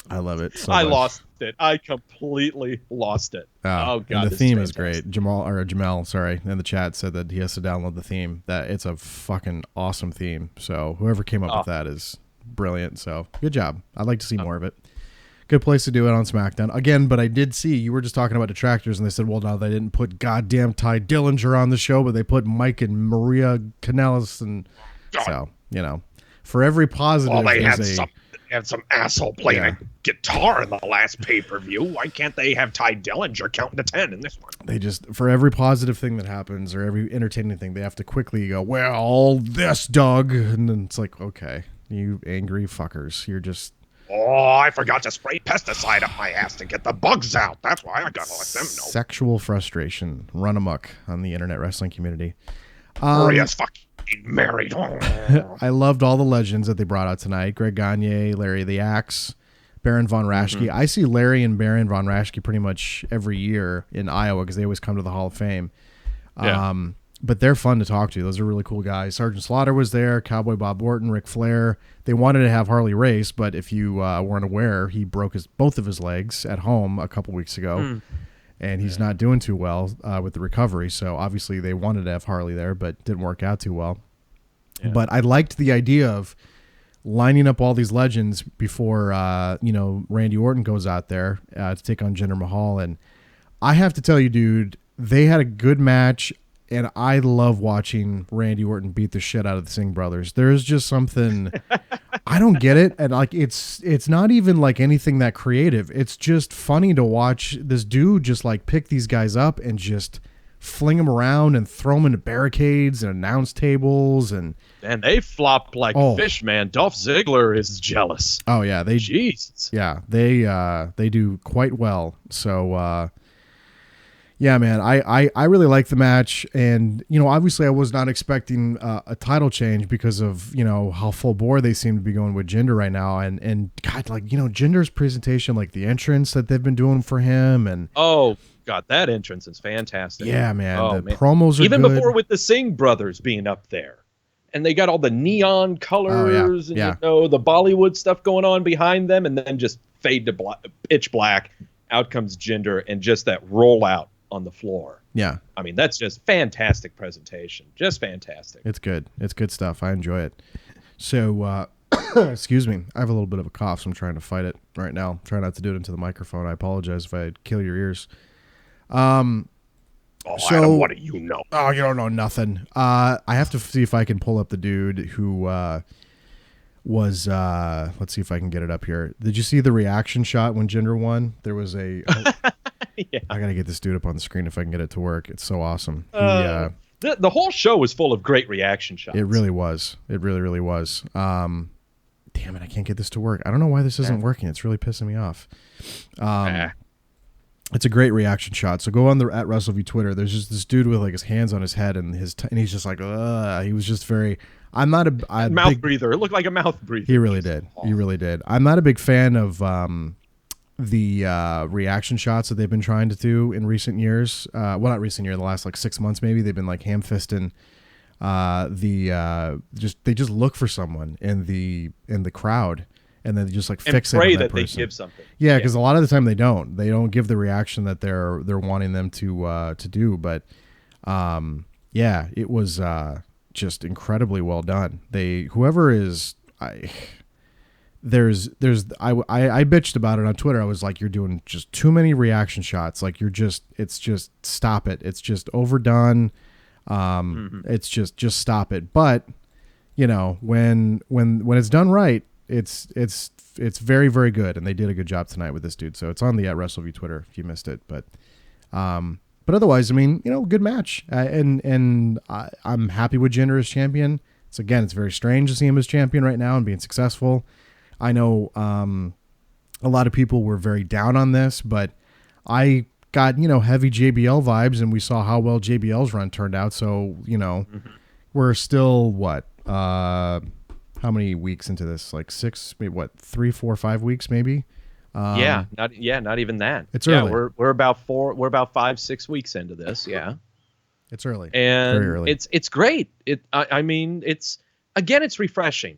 I love it. So I much. lost it. I completely lost it. Oh God, and the theme is great. Jamal, sorry, in the chat said that he has to download the theme. That it's a fucking awesome theme. So whoever came up with that is brilliant. So good job. I'd like to see more of it. Good place to do it on SmackDown again. But I did see you were just talking about detractors, and they said, well, no, they didn't put goddamn Ty Dillinger on the show, but they put Mike and Maria Kanellis, and so for every positive, well, they had some asshole playing a guitar in the last pay-per-view. Why can't they have Ty Dillinger counting to 10 in this one? They just, for every positive thing that happens or every entertaining thing, they have to quickly go, well, this, Doug. And then it's like, okay, you angry fuckers. You're just... Oh, I forgot to spray pesticide up my ass to get the bugs out. That's why I gotta let them know. Sexual frustration. Run amok on the internet wrestling community. Maria's fucking married. I loved all the legends that they brought out tonight. Greg Gagne, Larry the Axe, Baron Von Raschke. I see Larry and Baron Von Raschke pretty much every year in Iowa because they always come to the Hall of Fame. But they're fun to talk to. Those are really cool guys. Sergeant Slaughter was there, Cowboy Bob Orton, Ric Flair. They wanted to have Harley race, but if you weren't aware, he broke both of his legs at home a couple weeks ago. And he's not doing too well with the recovery. So obviously they wanted to have Harley there, but didn't work out too well. Yeah. But I liked the idea of lining up all these legends before, Randy Orton goes out there to take on Jinder Mahal. And I have to tell you, dude, they had a good match. And I love watching Randy Orton beat the shit out of the Singh brothers. There's just something I don't get it, and it's not even like anything that creative. It's just funny to watch this dude just like pick these guys up and just fling them around and throw them into barricades and announce tables and they flop like fish, man. Dolph Ziggler is jealous. Oh yeah, Jesus. Yeah, they do quite well. So. Yeah, man, I really like the match, and obviously I was not expecting a title change because of how full bore they seem to be going with Jinder right now, and God, Jinder's presentation, like the entrance that they've been doing for him, and oh God, that entrance is fantastic. Yeah, man, promos are even good. before with the Singh brothers being up there, and they got all the neon colors and the Bollywood stuff going on behind them, and then just fade to pitch black. Out comes Jinder, and just that rollout on the floor. Yeah. I mean, that's just fantastic presentation. Just fantastic. It's good. It's good stuff. I enjoy it. So, excuse me. I have a little bit of a cough, so I'm trying to fight it right now. Try not to do it into the microphone. I apologize if I kill your ears. Adam, what do you know? Oh, you don't know nothing. I have to see if I can pull up the dude who was, let's see if I can get it up here. Did you see the reaction shot when Jinder won? There was a... Yeah. I gotta get this dude up on the screen if I can get it to work. It's so awesome. The whole show was full of great reaction shots. It really was. It really, really was. Damn it, I can't get this to work. I don't know why this isn't working. It's really pissing me off. It's a great reaction shot. So go on the at Wrestleview Twitter. There's just this dude with like his hands on his head and and he's just like, he was just very. I'm not a mouth breather. It looked like a mouth breather. He really did. He really did. I'm not a big fan of the reaction shots that they've been trying to do in recent years. Well, not recent year, the last like 6 months maybe. They've been like ham-fisting they just look for someone in the crowd and then just like fixate and pray on that they person. give something. Yeah, because a lot of the time they don't give the reaction that they're wanting them to do. But it was just incredibly well done. Whoever is, I bitched about it on Twitter. I was like, you're doing just too many reaction shots. Like it's just stop it. It's just overdone. It's just stop it. But when it's done right, it's very, very good. And they did a good job tonight with this dude. So it's on the @Wrestleview Twitter if you missed it. But otherwise, I mean, good match. And I'm happy with Jinder as champion. It's very strange to see him as champion right now and being successful. I know a lot of people were very down on this, but I got, heavy JBL vibes, and we saw how well JBL's run turned out. So, we're still how many weeks into this? Like 6, maybe 3, 4, 5 weeks, maybe. Not even that. It's early. Yeah, we're about 5-6 weeks into this. Yeah, it's early, and very early. It's great. I mean, it's refreshing.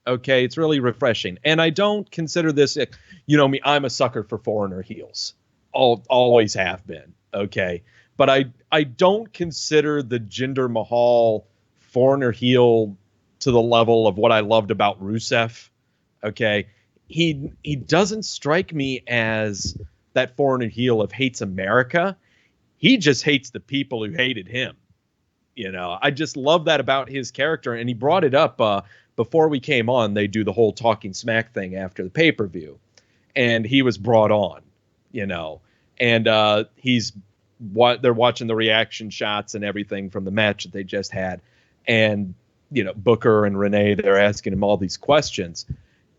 Okay, it's really refreshing, and I don't consider this. Me, I'm a sucker for foreigner heels. Always have been. Okay, but I don't consider the Jinder Mahal foreigner heel to the level of what I loved about Rusev. Okay. He doesn't strike me as that foreigner heel of hates America. He just hates the people who hated him. I just love that about his character. And he brought it up before we came on. They do the whole talking smack thing after the pay-per-view. And he was brought on, and they're watching the reaction shots and everything from the match that they just had. And, Booker and Renee, they're asking him all these questions.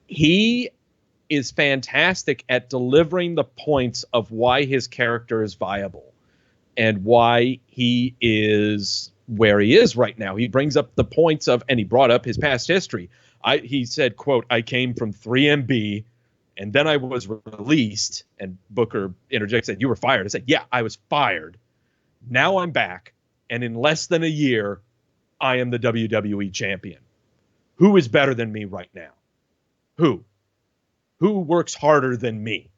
He is fantastic at delivering the points of why his character is viable and why he is where he is right now. He brings up the points of, and he brought up his past history. He said, quote, "I came from 3MB and then I was released." And Booker interjects, said, "You were fired." I said, "Yeah, I was fired. Now I'm back. And in less than a year, I am the WWE champion. Who is better than me right now? Who? Who works harder than me?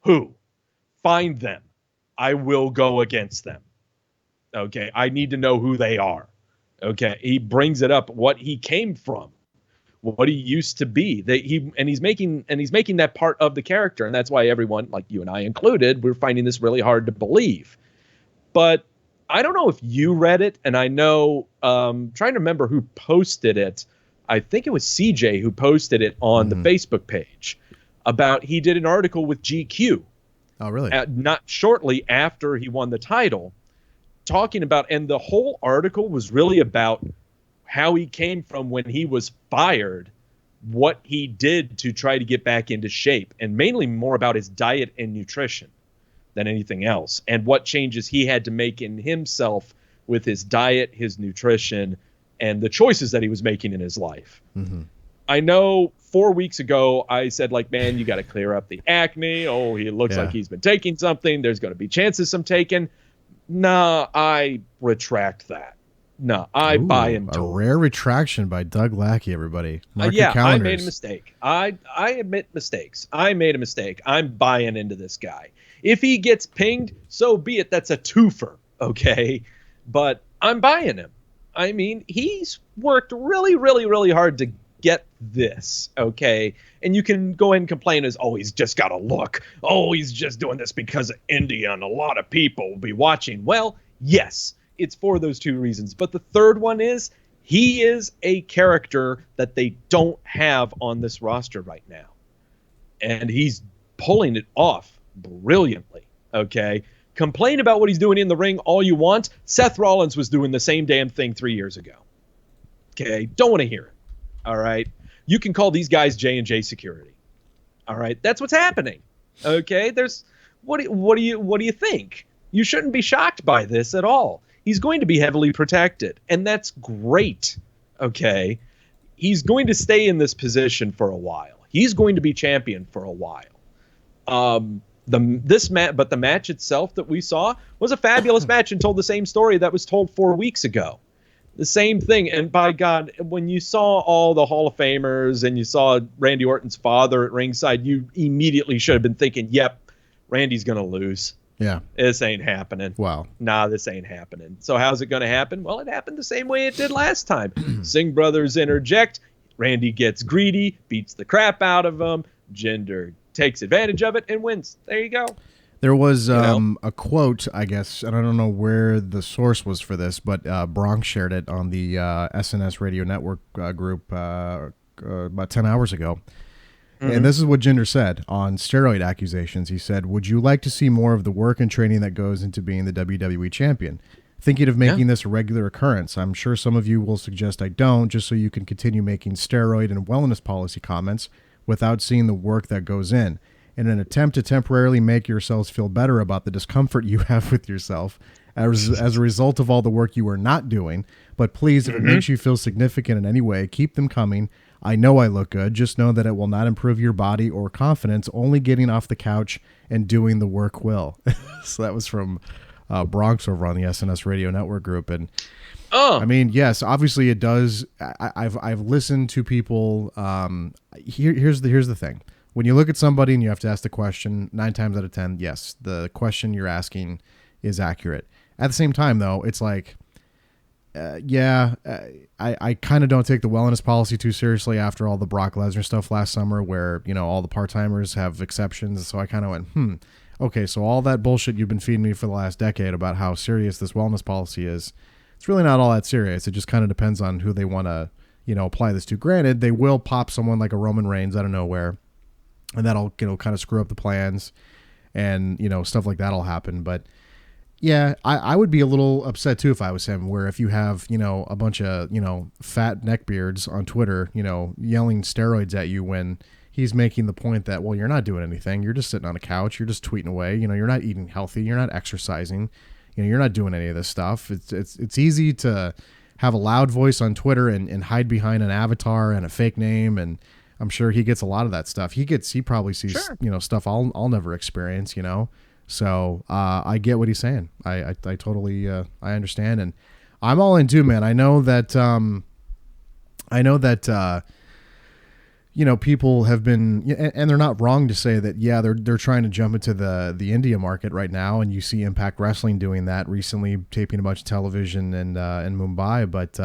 Who? Find them. I will go against them." Okay. I need to know who they are. Okay. He brings it up, what he came from, what he used to be. He's making that part of the character. And that's why everyone, like you and I included, we're finding this really hard to believe. But I don't know if you read it, and I know, trying to remember who posted it. I think it was CJ who posted it on the Facebook page about, he did an article with GQ. Oh, really? Not shortly after he won the title, talking about, and the whole article was really about how he came from when he was fired, what he did to try to get back into shape, and mainly more about his diet and nutrition than anything else, and what changes he had to make in himself with his diet, his nutrition, and the choices that he was making in his life. Mm-hmm. I know 4 weeks ago I said, like, man, you got to clear up the acne. Oh, he looks like he's been taking something. There's going to be chances I'm taking. Nah, I retract that. No, I buy into a rare retraction by Doug Lackey, everybody. Mark your calendars. I made a mistake. I admit mistakes. I made a mistake. I'm buying into this guy. If he gets pinged, so be it. That's a twofer, okay? But I'm buying him. I mean, he's worked really, really, really hard to get this, okay? And you can go ahead and complain as, oh, he's just got a look. Oh, he's just doing this because of India and a lot of people will be watching. Well, yes, it's for those two reasons. But the third one is, he is a character that they don't have on this roster right now. And he's pulling it off brilliantly, okay? Complain about what he's doing in the ring all you want. Seth Rollins was doing the same damn thing 3 years ago. Okay? Don't want to hear it. All right? You can call these guys J&J security. All right? That's what's happening. Okay? There's what do you think? You shouldn't be shocked by this at all. He's going to be heavily protected, and that's great. Okay? He's going to stay in this position for a while. He's going to be champion for a while. But the match itself that we saw was a fabulous match and told the same story that was told 4 weeks ago. The same thing. And by God, when you saw all the Hall of Famers and you saw Randy Orton's father at ringside, you immediately should have been thinking, yep, Randy's going to lose. Yeah. This ain't happening. Wow. Nah, this ain't happening. So how's it going to happen? Well, it happened the same way it did last time. Singh brothers interject. Randy gets greedy, beats the crap out of him. Jinder takes advantage of it and wins. There you go. There was a quote, I guess, and I don't know where the source was for this, but Bronx shared it on the SNS Radio Network group about 10 hours ago. And this is what Jinder said on steroid accusations. He said, "Would you like to see more of the work and training that goes into being the WWE champion? Thinking of making this a regular occurrence. I'm sure some of you will suggest I don't, just so you can continue making steroid and wellness policy comments without seeing the work that goes in an attempt to temporarily make yourselves feel better about the discomfort you have with yourself as a result of all the work you are not doing. But please, if it makes you feel significant in any way, keep them coming. I know I look good. Just know that it will not improve your body or confidence. Only getting off the couch and doing the work will." So that was from Bronx over on the SNS Radio Network group. And I mean, yes, obviously it does. I've listened to people. Here's the thing. When you look at somebody and you have to ask the question, 9 times out of 10, yes, the question you're asking is accurate. At the same time, though, it's like, I kind of don't take the wellness policy too seriously after all the Brock Lesnar stuff last summer where, all the part-timers have exceptions. So I kind of went, okay, so all that bullshit you've been feeding me for the last decade about how serious this wellness policy is, it's really not all that serious. It just kind of depends on who they want to, apply this to. Granted, they will pop someone like a Roman Reigns out of nowhere, and that'll, kind of screw up the plans and, stuff like that'll happen. But yeah, I would be a little upset too if I was him, where if you have, a bunch of, fat neckbeards on Twitter, yelling steroids at you when he's making the point that, well, you're not doing anything. You're just sitting on a couch. You're just tweeting away. You're not eating healthy. You're not exercising. You're not doing any of this stuff. It's easy to have a loud voice on Twitter and hide behind an avatar and a fake name. And I'm sure he gets a lot of that stuff. He probably sees, stuff I'll never experience, So I get what he's saying. I totally I understand, and I'm all in too, man. I know that people have been, and they're not wrong to say that. Yeah, they're trying to jump into the India market right now, and you see Impact Wrestling doing that recently, taping a bunch of television in Mumbai. But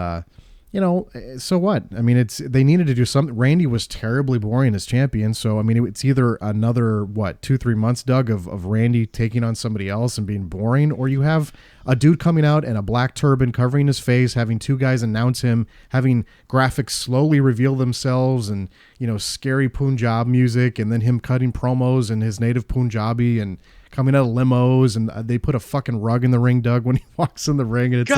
so what? I mean, they needed to do something. Randy was terribly boring as champion. So, I mean, it's either another, 2-3 months, Doug, of Randy taking on somebody else and being boring, or you have a dude coming out in a black turban covering his face, having 2 guys announce him, having graphics slowly reveal themselves and, scary Punjab music, and then him cutting promos in his native Punjabi and coming out of limos, and they put a fucking rug in the ring, Doug, when he walks in the ring. And it's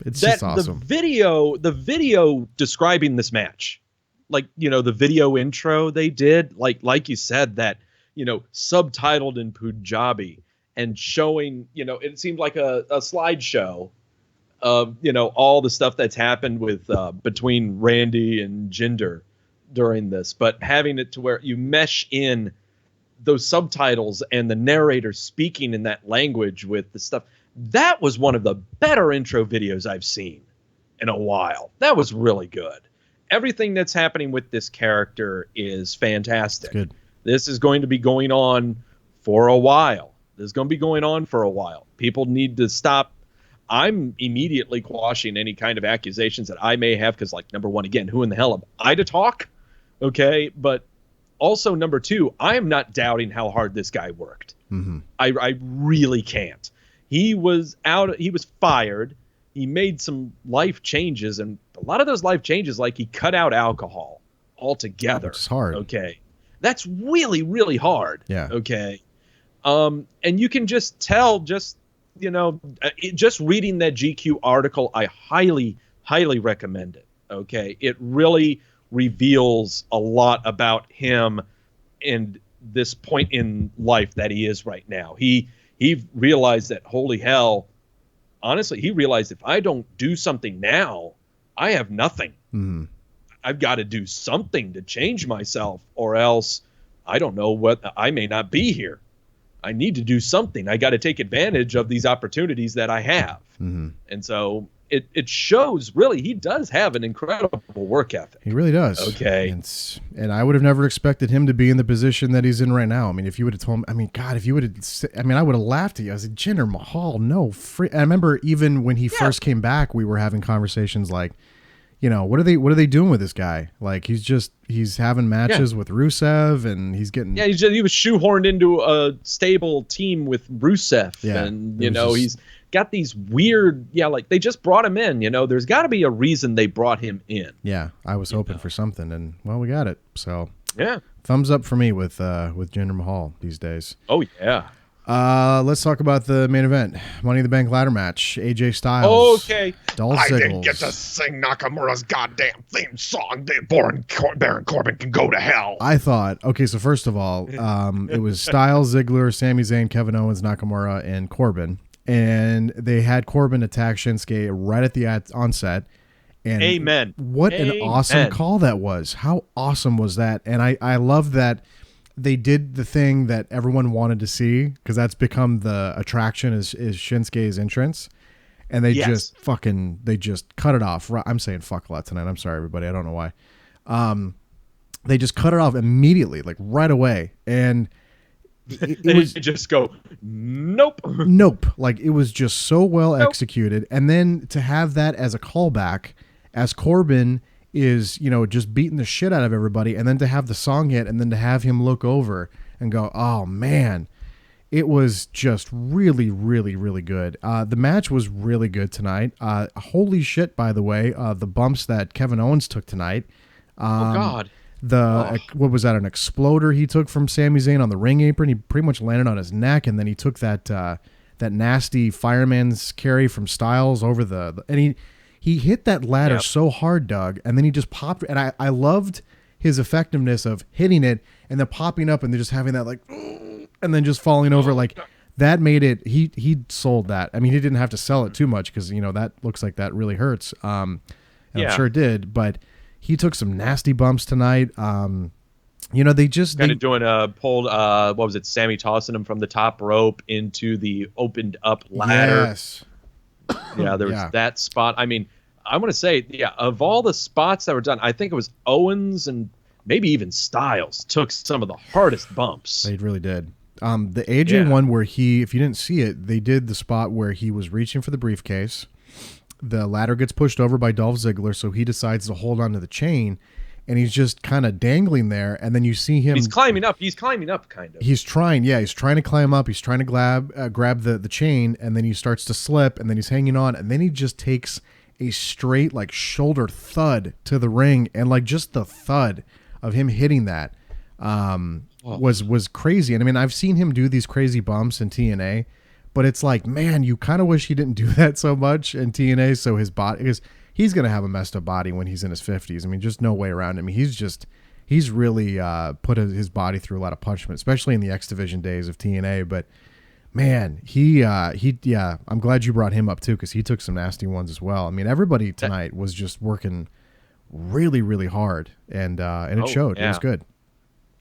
it's just awesome. The video describing this match, like, the video intro they did, like you said, that, subtitled in Punjabi and showing, it seemed like a slideshow of, all the stuff that's happened with between Randy and Jinder during this, but having it to where you mesh in those subtitles and the narrator speaking in that language with the stuff. That was one of the better intro videos I've seen in a while. That was really good. Everything that's happening with this character is fantastic. Good. This is going to be going on for a while. People need to stop. I'm immediately quashing any kind of accusations that I may have because, number one, again, who in the hell am I to talk? Okay, but also, number two, I am not doubting how hard this guy worked. Mm-hmm. I really can't. He was fired. He made some life changes, and a lot of those life changes, like he cut out alcohol altogether. It's hard. Okay. That's really, really hard. Yeah. Okay. And you can just tell, just reading that GQ article, I highly, highly recommend it. Okay. It really reveals a lot about him and this point in life that he is right now. He realized that, holy hell, honestly, he realized if I don't do something now, I have nothing. Mm-hmm. I've got to do something to change myself, or else I don't know what I may not be here. I need to do something. I got to take advantage of these opportunities that I have. Mm-hmm. And so it shows, really, he does have an incredible work ethic. He really does. Okay. And I would have never expected him to be in the position that he's in right now. I mean, if you would have told him, I mean, God, if you would have, I mean, I would have laughed at you. I was like, Jinder Mahal, no. I remember even when he first came back, we were having conversations like, you know, what are they doing with this guy? Like, he's having matches with Rusev, and he's getting... Yeah, he was shoehorned into a stable team with Rusev. Yeah, and, you know, he's got these weird... Yeah, like, they just brought him in, you know. There's got to be a reason they brought him in. Yeah, I was hoping for something, and, well, we got it. So, yeah. Thumbs up for me with Jinder Mahal these days. Oh, yeah. Let's talk about the main event. Money in the Bank ladder match. AJ Styles. Okay. Dolph I Ziggles. didn't get to sing Nakamura's goddamn theme song. Baron Corbin can go to hell. I thought, okay, so first of all, it was Styles, Ziggler, Sami Zayn, Kevin Owens, Nakamura, and Corbin. And they had Corbin attack Shinsuke right at the onset. And Amen. What an awesome call that was. How awesome was that? And I love that they did the thing that everyone wanted to see, because that's become the attraction is Shinsuke's entrance. And they just cut it off. I'm saying fuck a lot tonight. I'm sorry, everybody. I don't know why. They just cut it off immediately, like right away. And it was just go, nope. Nope. Like, it was just so well executed. And then to have that as a callback, as Corbin is, you know, just beating the shit out of everybody, and then to have the song hit, and then to have him look over and go, oh man, it was just really, really, really good. The match was really good tonight. Holy shit, by the way, the bumps that Kevin Owens took tonight. Oh God. What was that, an exploder he took from Sami Zayn on the ring apron? He pretty much landed on his neck, and then he took that nasty fireman's carry from Styles over and he hit that ladder so hard, Doug, and then he just popped. And I loved his effectiveness of hitting it and then popping up and then just having that like, and then just falling over. Like, that made it. He sold that. I mean, he didn't have to sell it too much, because, you know, that looks like that really hurts. And I'm sure it did, but he took some nasty bumps tonight. You know, they doing pulled what was it? Sammy tossing him from the top rope into the opened up ladder. Yes. Yeah, there was that spot. I mean, I want to say, of all the spots that were done, I think it was Owens and maybe even Styles took some of the hardest bumps. They really did. The AJ one where if you didn't see it, they did the spot where he was reaching for the briefcase. The ladder gets pushed over by Dolph Ziggler, so he decides to hold on to the chain, and he's just kind of dangling there, and then you see him... He's climbing up, kind of. He's trying to climb up. He's trying to grab the chain, and then he starts to slip, and then he's hanging on, and then he just takes a straight, like, shoulder thud to the ring, and, like, just the thud of him hitting that was crazy. And, I mean, I've seen him do these crazy bumps in TNA, but it's like, man, you kind of wish he didn't do that so much in TNA, so his body... Because he's going to have a messed up body when he's in his 50s. I mean, just no way around it. I mean, he's really put his body through a lot of punishment, especially in the X Division days of TNA. But man, I'm glad you brought him up too, because he took some nasty ones as well. I mean, everybody tonight was just working really, really hard, and it showed. Yeah. It was good,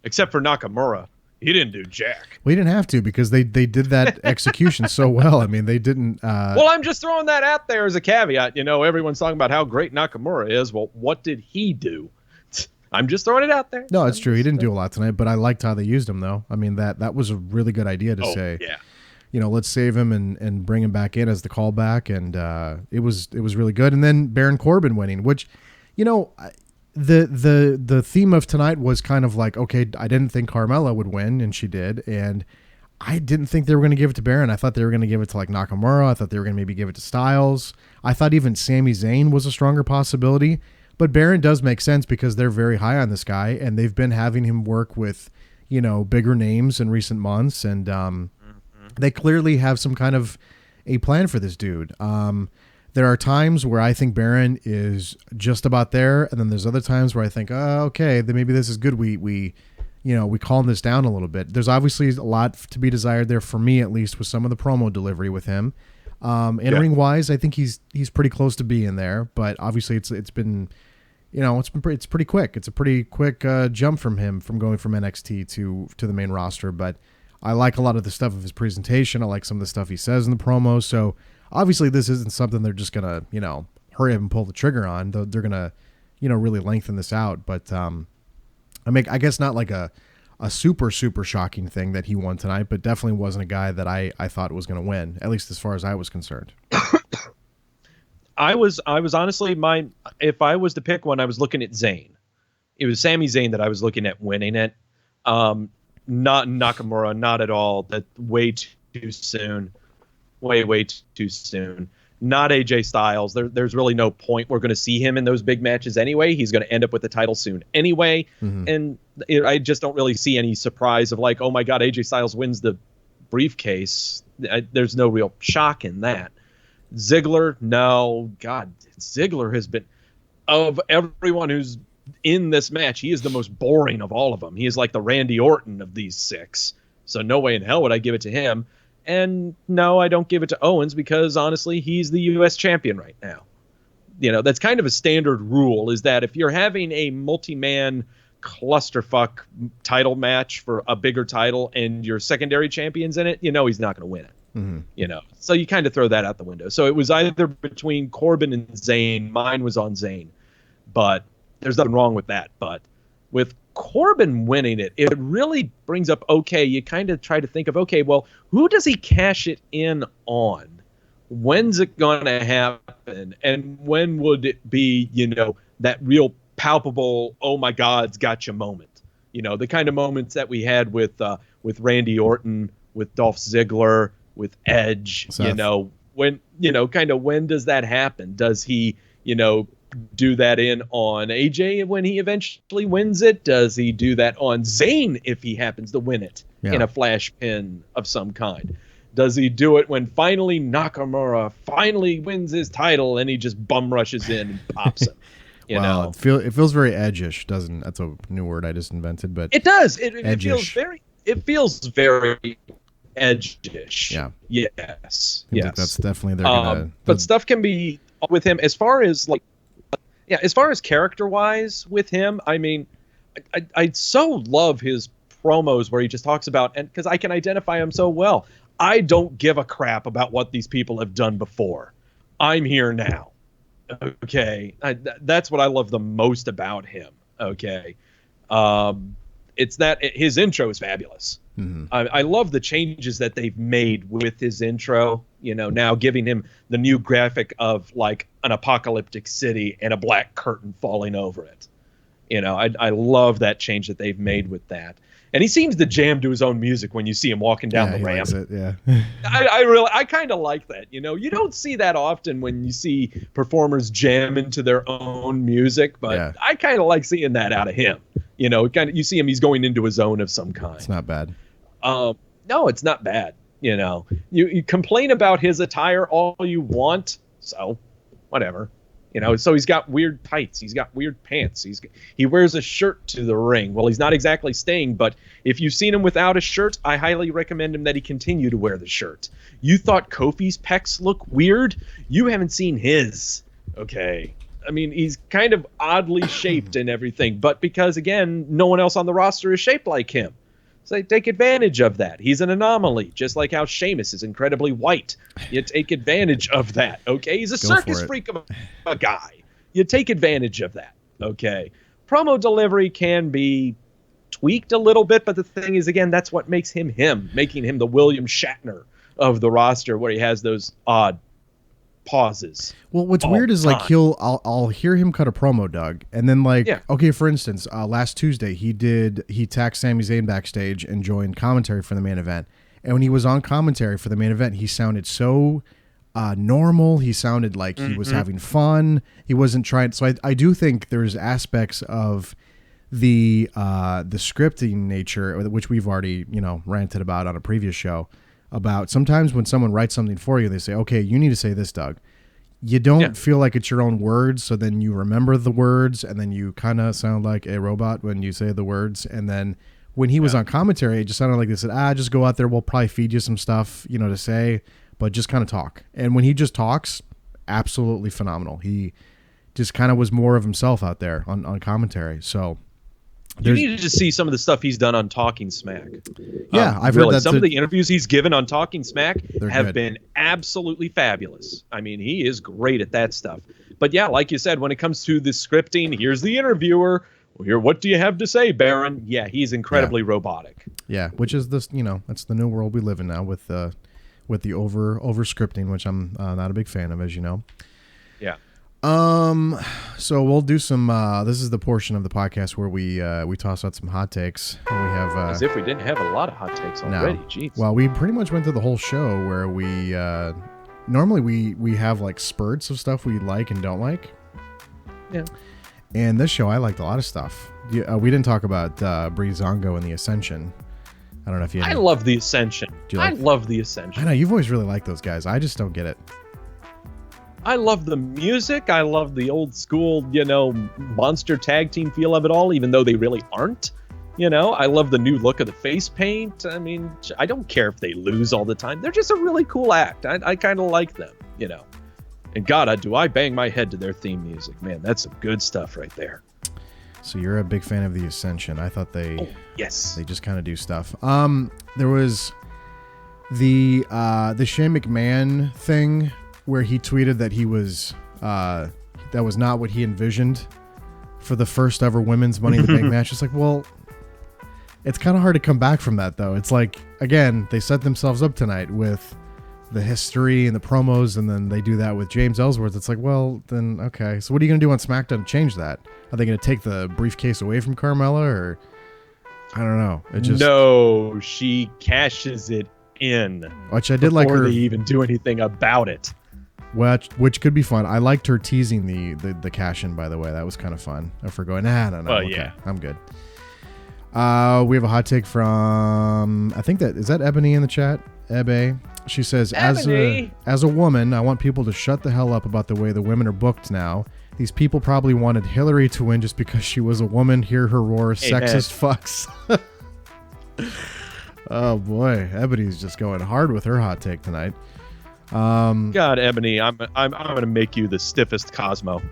except for Nakamura. He didn't do jack. Well, he didn't have to, because they did that execution so well. I mean, they didn't... Well, I'm just throwing that out there as a caveat. You know, everyone's talking about how great Nakamura is. Well, what did he do? I'm just throwing it out there. No, it's true. He didn't do a lot tonight, but I liked how they used him, though. I mean, that was a really good idea to say, you know, let's save him and bring him back in as the callback, and it was really good. And then Baron Corbin winning, which, you know... The theme of tonight was kind of like, okay, I didn't think Carmella would win, and she did, and I didn't think they were going to give it to Baron. I thought they were going to give it to, like, Nakamura. I thought they were going to maybe give it to Styles. I thought even Sami Zayn was a stronger possibility, but Baron does make sense because they're very high on this guy, and they've been having him work with, you know, bigger names in recent months, and they clearly have some kind of a plan for this dude. There are times where I think Baron is just about there, and then there's other times where I think, oh, okay, then maybe this is good. We calm this down a little bit. There's obviously a lot to be desired there, for me at least, with some of the promo delivery with him. In-ring wise, I think he's pretty close to being there, but obviously it's been, you know, it's pretty quick. It's a pretty quick jump from him from going from NXT to the main roster, but I like a lot of the stuff of his presentation. I like some of the stuff he says in the promos. So obviously this isn't something they're just going to, hurry up and pull the trigger on. They're going to, really lengthen this out. But I guess not like a super, super shocking thing that he won tonight, but definitely wasn't a guy that I thought was going to win, at least as far as I was concerned. I was honestly, if I was to pick one, I was looking at Zayn. It was Sami Zayn that I was looking at winning it. Not Nakamura, not at all. That way too soon. Way too soon. Not AJ Styles. There's really no point. We're going to see him in those big matches anyway. He's going to end up with the title soon anyway. Mm-hmm. And I just don't really see any surprise of like, oh my God, AJ Styles wins the briefcase. There's no real shock in that. Ziggler, no. God, Ziggler has been, of everyone who's in this match, he is the most boring of all of them. He is like the Randy Orton of these 6. So no way in hell would I give it to him. And no, I don't give it to Owens because honestly, he's the U.S. champion right now. That's kind of a standard rule, is that if you're having a multi-man clusterfuck title match for a bigger title and your secondary champion's in it, he's not going to win it. Mm-hmm. So you kind of throw that out the window. So it was either between Corbin and Zayn. Mine was on Zayn, but there's nothing wrong with that. But with Corbin winning it, it really brings up, okay, you kind of try to think of, okay, well, who does he cash it in on? When's it going to happen? And when would it be, that real palpable, oh my God's gotcha moment? The kind of moments that we had with Randy Orton, with Dolph Ziggler, with Edge, Seth. When does that happen? Does he, do that in on AJ when he eventually wins it? Does he do that on Zayn if he happens to win it in a flash pin of some kind? Does he do it when finally Nakamura finally wins his title and he just bum rushes in and pops him? It feels very edge-ish, doesn't? That's a new word I just invented, but it does. It feels very edge-ish. Yeah. Yes. Yes. Like that's definitely but stuff can be with him as far as character-wise with him. I mean, I so love his promos where he just talks about, and because I can identify him so well, I don't give a crap about what these people have done before. I'm here now. Okay. That's what I love the most about him. Okay. It's that his intro is fabulous. Mm-hmm. I love the changes that they've made with his intro, now giving him the new graphic of like an apocalyptic city and a black curtain falling over it. I love that change that they've made with that. And he seems to jam to his own music when you see him walking down the ramp. Likes it, yeah. I kind of like that. You don't see that often when you see performers jam into their own music, but I kind of like seeing that out of him. You see him, he's going into a zone of some kind. It's not bad. No, it's not bad. You complain about his attire all you want, so whatever. So he's got weird tights, he's got weird pants, he wears a shirt to the ring. Well, he's not exactly staying, but if you've seen him without a shirt, I highly recommend him that he continue to wear the shirt. You thought Kofi's pecs look weird? You haven't seen his. Okay. I mean, he's kind of oddly shaped and everything, but because, again, no one else on the roster is shaped like him. So take advantage of that. He's an anomaly, just like how Sheamus is incredibly white. You take advantage of that, okay? He's a circus freak of a guy. You take advantage of that, okay? Promo delivery can be tweaked a little bit, but the thing is, again, that's what makes him him, making him the William Shatner of the roster, where he has those odd pauses. Well, what's weird is like I'll hear him cut a promo, Doug, and then okay, for instance, last Tuesday he tagged Sami Zayn backstage and joined commentary for the main event. And when he was on commentary for the main event, he sounded so normal. He sounded like he was having fun. He wasn't trying. So I do think there's aspects of the scripting nature, which we've already ranted about on a previous show. About sometimes when someone writes something for you, they say, okay, you need to say this, Doug. You don't feel like it's your own words, so then you remember the words, and then you kind of sound like a robot when you say the words. And then when he was on commentary, it just sounded like they said, just go out there, we'll probably feed you some stuff, to say, but just kind of talk. And when he just talks, absolutely phenomenal. He just kind of was more of himself out there on commentary. So You need to just see some of the stuff he's done on Talking Smack. Yeah, I've heard that. Some of the interviews he's given on Talking Smack have good. been absolutely fabulous. I mean, he is great at that stuff. But yeah, like you said, when it comes to the scripting, here's the interviewer. Well, here, what do you have to say, Baron? Yeah, he's incredibly robotic. Yeah, which is this, that's the new world we live in now with the over scripting, which I'm not a big fan of, as you know. Yeah. So we'll do some. This is the portion of the podcast where we toss out some hot takes. We have as if we didn't have a lot of hot takes already. Jeez. Well, we pretty much went through the whole show where we normally we have like spurts of stuff we like and don't like. Yeah. And this show, I liked a lot of stuff. We didn't talk about Breezango and the Ascension. I don't know if you. I love the Ascension. I love the Ascension. I know you've always really liked those guys. I just don't get it. I love the music. I love the old school, monster tag team feel of it all, even though they really aren't. I love the new look of the face paint. I mean, I don't care if they lose all the time. They're just a really cool act. I kind of like them, And God, do I bang my head to their theme music. Man, that's some good stuff right there. So you're a big fan of the Ascension. I thought they just kind of do stuff. There was the Shane McMahon thing where he tweeted that he was that was not what he envisioned for the first ever women's Money in the Bank match. It's like, well, it's kind of hard to come back from that, though. It's like, again, they set themselves up tonight with the history and the promos, and then they do that with James Ellsworth. It's like, well, then, okay. So what are you going to do on SmackDown to change that? Are they going to take the briefcase away from Carmella, or I don't know. No, she cashes it in. Which I did like her. Before they even do anything about it. Which could be fun. I liked her teasing the cash in, by the way. That was kind of fun. If we're going, no. Well, okay, yeah. I'm good. We have a hot take from, I think is that Ebony in the chat? Ebbe. She says, as a woman, I want people to shut the hell up about the way the women are booked now. These people probably wanted Hillary to win just because she was a woman. Hear her roar, sexist fucks. Oh boy, Ebony's just going hard with her hot take tonight. God, Ebony, I'm gonna make you the stiffest Cosmo.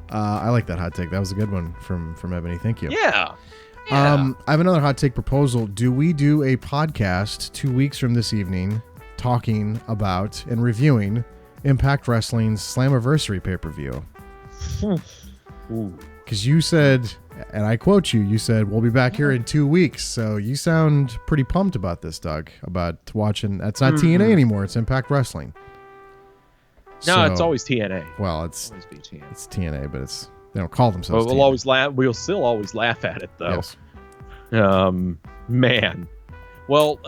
I like that hot take. That was a good one from Ebony. Thank you. Yeah. I have another hot take proposal. Do we do a podcast 2 weeks from this evening talking about and reviewing Impact Wrestling's Slammiversary pay-per-view? Because you said, and I quote you said, we'll be back here in 2 weeks. So you sound pretty pumped about this, Doug, about watching. It's not TNA anymore. It's Impact Wrestling. No, it's always TNA. Well, it's always be TNA. It's TNA, but they don't call themselves But TNA. We'll still always laugh at it, though. Yes. Man. Well,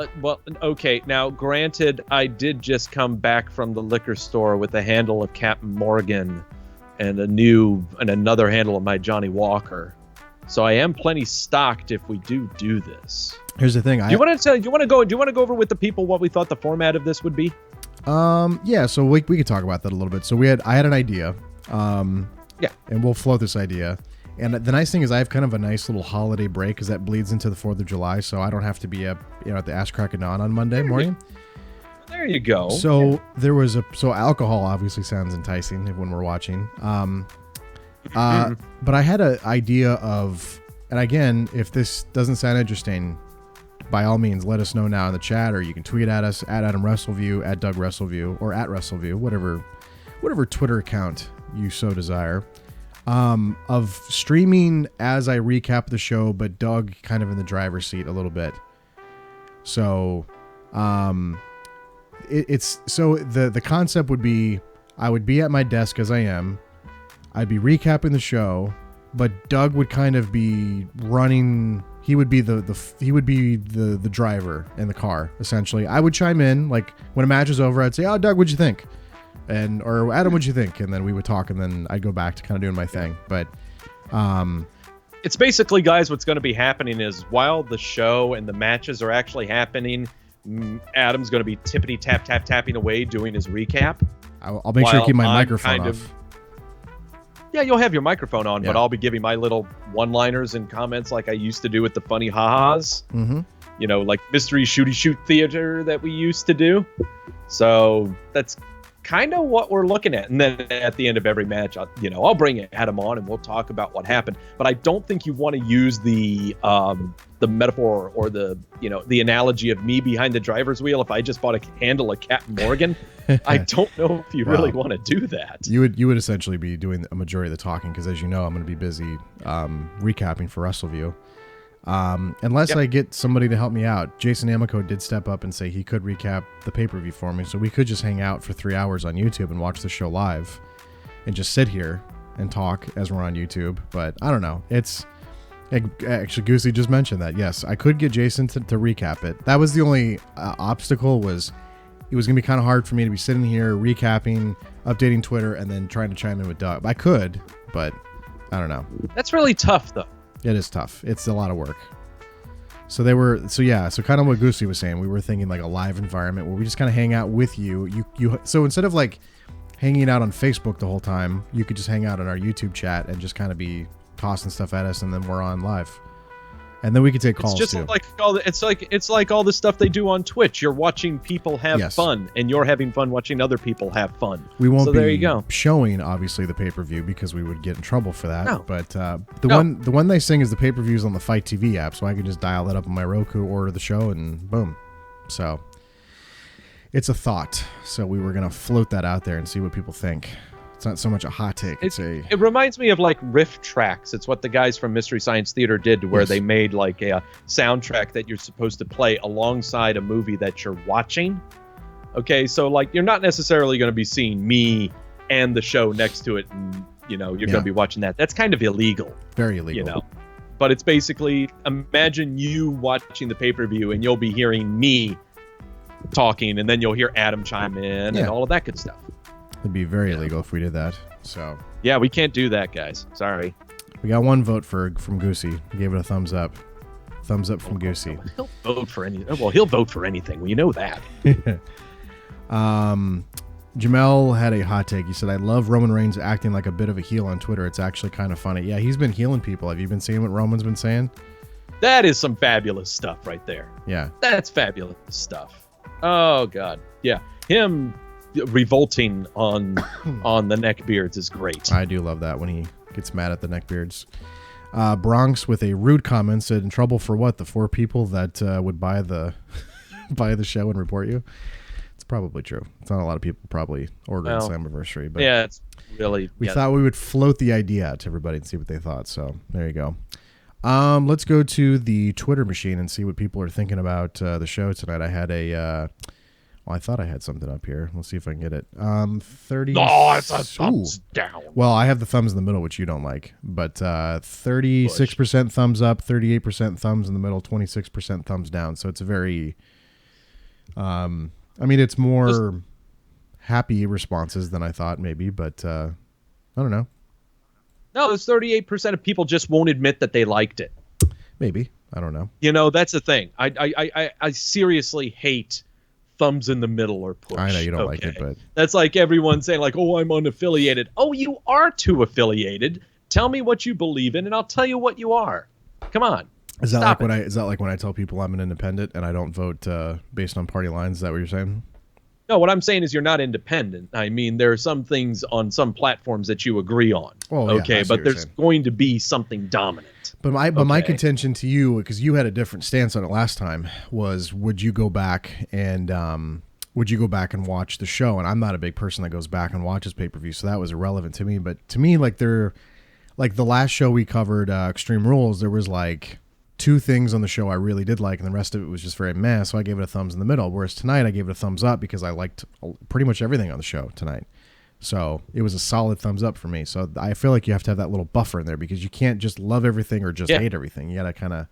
okay. Now, granted, I did just come back from the liquor store with a handle of Captain Morgan and another handle of my Johnny Walker. So I am plenty stocked if we do this. Here's the thing. Do you want to go over with the people what we thought the format of this would be? Yeah. So we could talk about that a little bit. So I had an idea. Yeah. And we'll float this idea. And the nice thing is I have kind of a nice little holiday break because that bleeds into the 4th of July. So I don't have to be up, at the ass crack of dawn on Monday morning. There you go. So alcohol obviously sounds enticing when we're watching. But I had an idea of, and again, if this doesn't sound interesting, by all means, let us know now in the chat, or you can tweet at us at Adam Wrestleview, at Doug Wrestleview, or at Wrestleview, whatever Twitter account you so desire. Of streaming as I recap the show, but Doug kind of in the driver's seat a little bit. So, the concept would be I would be at my desk as I am. I'd be recapping the show, but Doug would kind of be running. He would be the driver in the car, essentially. I would chime in, like when a match is over, I'd say, "Oh, Doug, what'd you think?" Or Adam, what'd you think? And then we would talk, and then I'd go back to kind of doing my thing. But it's basically, guys, what's going to be happening is while the show and the matches are actually happening, Adam's going to be tippity tapping away doing his recap. I'll make sure to keep my microphone off. Yeah, you'll have your microphone on, Yeah. but I'll be giving my little one-liners and comments like I used to do with the funny ha-has. Mm-hmm. Like mystery shooty shoot theater that we used to do. So that's kind of what we're looking at. And then at the end of every match, I'll bring Adam on and we'll talk about what happened. But I don't think you want to use the metaphor or the analogy of me behind the driver's wheel. If I just bought a handle of Captain Morgan, I don't know if you really want to do that. You would essentially be doing a majority of the talking because, as you know, I'm going to be busy recapping for Wrestleview. Unless I get somebody to help me out. Jason Amico did step up and say he could recap the pay-per-view for me, so we could just hang out for 3 hours on YouTube and watch the show live and just sit here and talk as we're on YouTube. But I don't know. It's actually, Goosey just mentioned that. Yes, I could get Jason to recap it. That was the only obstacle. Was it was going to be kind of hard for me to be sitting here recapping, updating Twitter, and then trying to chime in with Doug. I could, but I don't know. That's really tough, though. It is tough. It's a lot of work. So kind of what Goosey was saying, we were thinking like a live environment where we just kind of hang out with you. So instead of like hanging out on Facebook the whole time, you could just hang out on our YouTube chat and just kind of be tossing stuff at us, and then we're on live. And then we could take calls too. It's like all the stuff they do on Twitch. You're watching people have fun, and you're having fun watching other people have fun. We won't be there you go. showing obviously the pay-per-view because we would get in trouble for that. No. But the one they sing is the pay-per-views on the Fight TV app, so I can just dial that up on my Roku, order the show, and boom. So it's a thought. So we were gonna float that out there and see what people think. It's not so much a hot take. It reminds me of like riff tracks. It's what the guys from Mystery Science Theater did, where they made like a soundtrack that you're supposed to play alongside a movie that you're watching. Okay, so like you're not necessarily going to be seeing me and the show next to it, and you're going to be watching that. That's kind of illegal. Very illegal. But it's basically, imagine you watching the pay-per-view and you'll be hearing me talking, and then you'll hear Adam chime in and all of that good stuff. It'd be very illegal if we did that. So yeah, we can't do that, guys. Sorry. We got one vote from Goosey. He gave it a thumbs up. Thumbs up from Goosey. He'll vote for anything. Well, he'll vote for anything. We know that. Jamel had a hot take. He said, I love Roman Reigns acting like a bit of a heel on Twitter. It's actually kind of funny. Yeah, he's been healing people. Have you been seeing what Roman's been saying? That is some fabulous stuff right there. Yeah. That's fabulous stuff. Oh, God. Yeah. Him revolting on the neckbeards is great. I do love that when he gets mad at the neckbeards. Bronx with a rude comment said, in trouble for what? The 4 people that would buy the show and report you? It's probably true. It's not a lot of people probably ordering Slammiversary, but yeah, it's really. We thought we would float the idea out to everybody and see what they thought. So there you go. Let's go to the Twitter machine and see what people are thinking about the show tonight. I had I thought I had something up here. Let's see if I can get it. 30. Oh, it's a thumbs down. Well, I have the thumbs in the middle, which you don't like. But 36% thumbs up, 38% thumbs in the middle, 26% thumbs down. So it's a very, it's more happy responses than I thought maybe, but I don't know. No, there's 38% of people just won't admit that they liked it. Maybe. I don't know. That's the thing. I seriously hate thumbs in the middle or push. I know you don't like it, but that's like everyone saying like, oh, I'm unaffiliated. Oh, you are too affiliated. Tell me what you believe in and I'll tell you what you are. Come on. Is that like when I tell people I'm an independent and I don't vote based on party lines? Is that what you're saying? No, what I'm saying is you're not independent. I mean, there are some things on some platforms that you agree on. Oh, okay, yeah, but there's going to be something dominant. But my contention to you, because you had a different stance on it last time, was would you go back and watch the show? And I'm not a big person that goes back and watches pay-per-view, so that was irrelevant to me. But to me, like the last show we covered, Extreme Rules, there was like 2 things on the show I really did like, and the rest of it was just very meh, so I gave it a thumbs in the middle. Whereas tonight, I gave it a thumbs up because I liked pretty much everything on the show tonight. So it was a solid thumbs up for me. So I feel like you have to have that little buffer in there because you can't just love everything or just hate everything. You got to kind of...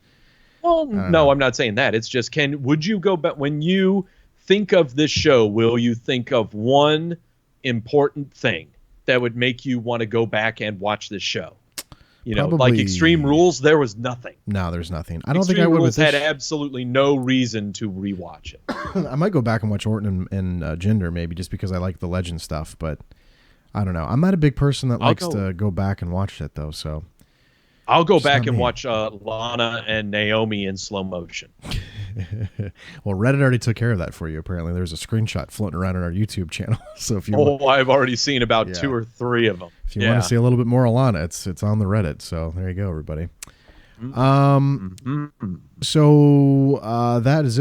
Well, no, I'm not saying that. It's just, would you go back... When you think of this show, will you think of one important thing that would make you want to go back and watch this show? Probably, like Extreme Rules, there was nothing. No, there's nothing. I don't Extreme think I would. Rules had absolutely no reason to rewatch it. I might go back and watch Orton and Jinder maybe just because I like the Legend stuff, but I don't know. I'm not a big person that likes to go back and watch it though, so I'll go back and watch Lana and Naomi in slow motion. Well, Reddit already took care of that for you. Apparently, there's a screenshot floating around on our YouTube channel. So if you I've already seen about 2 or 3 of them. If you want to see a little bit more Alana, it's on the Reddit. So there you go, everybody. So that is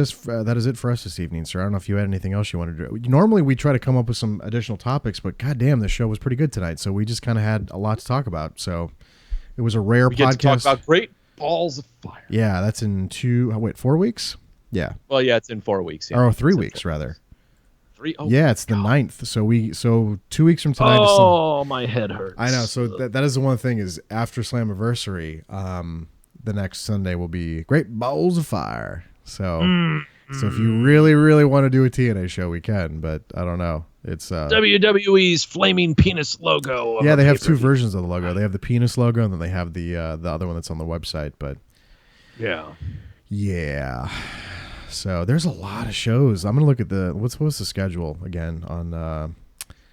it for us this evening, sir. I don't know if you had anything else you wanted to do. Normally we try to come up with some additional topics, but goddamn, the show was pretty good tonight. So we just kind of had a lot to talk about. So it was a rare we podcast. Get to talk about Great Balls of Fire. Yeah, that's in 4 weeks. Yeah. Well, yeah, it's in 4 weeks. Yeah. Or 3 weeks rather. 3. Oh, yeah, it's the 9th. So 2 weeks from tonight. Oh, my head hurts. I know. So that is the one thing is after Slammiversary, the next Sunday will be Great Balls of Fire. So so if you really, really want to do a TNA show, we can. But I don't know. It's WWE's flaming penis logo. Yeah, they have 2 versions of the logo. They have the penis logo, and then they have the other one that's on the website. But yeah. So there's a lot of shows. I'm gonna look at what's the schedule again on.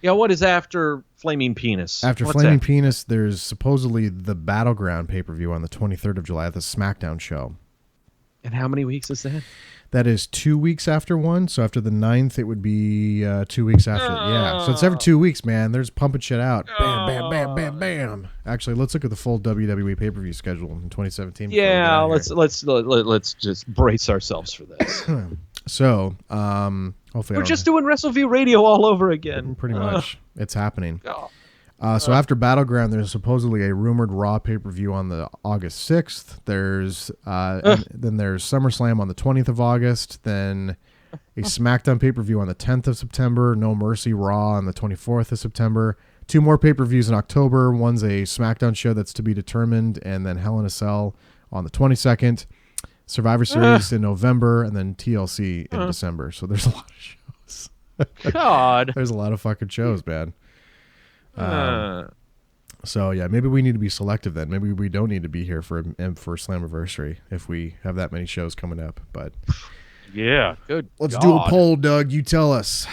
What is after Flaming Penis? After Flaming Penis, there's supposedly the Battleground pay-per-view on the 23rd of July at the SmackDown show. And how many weeks is that? That is 2 weeks after one. So after the 9th, it would be 2 weeks after. Yeah. So it's every 2 weeks, man. There's pumping shit out. Bam, bam, bam, bam, bam. Actually, let's look at the full WWE pay-per-view schedule in 2017. Yeah, let's just brace ourselves for this. So, hopefully we're just doing Wrestleview Radio all over again. Pretty much. It's happening. Oh. So after Battleground, there's supposedly a rumored Raw pay-per-view on the August 6th. There's then there's SummerSlam on the 20th of August. Then a SmackDown pay-per-view on the 10th of September. No Mercy Raw on the 24th of September. 2 more pay-per-views in October. One's a SmackDown show that's to be determined, and then Hell in a Cell on the 22nd. Survivor Series in November, and then TLC in December. So there's a lot of shows. God. There's a lot of fucking shows, man. So yeah, maybe we need to be selective then. Maybe we don't need to be here for Slammiversary if we have that many shows coming up. But yeah, good. Let's do a poll, Doug. You tell us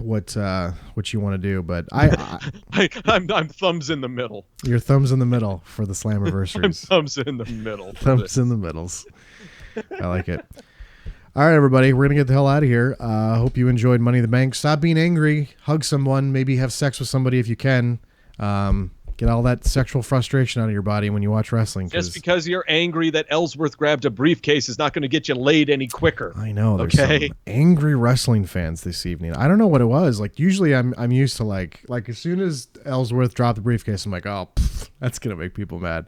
what you want to do. But I'm thumbs in the middle. Your thumbs in the middle for the Slammiversaries. Thumbs in the middle. Thumbs in the middles. I like it. All right, everybody, we're going to get the hell out of here. Hope you enjoyed Money in the Bank. Stop being angry. Hug someone. Maybe have sex with somebody if you can. Get all that sexual frustration out of your body when you watch wrestling. Just because you're angry that Ellsworth grabbed a briefcase is not going to get you laid any quicker. I know. There's some angry wrestling fans this evening. I don't know what it was. Like, usually I'm used to, like as soon as Ellsworth dropped the briefcase, I'm like, oh, that's going to make people mad.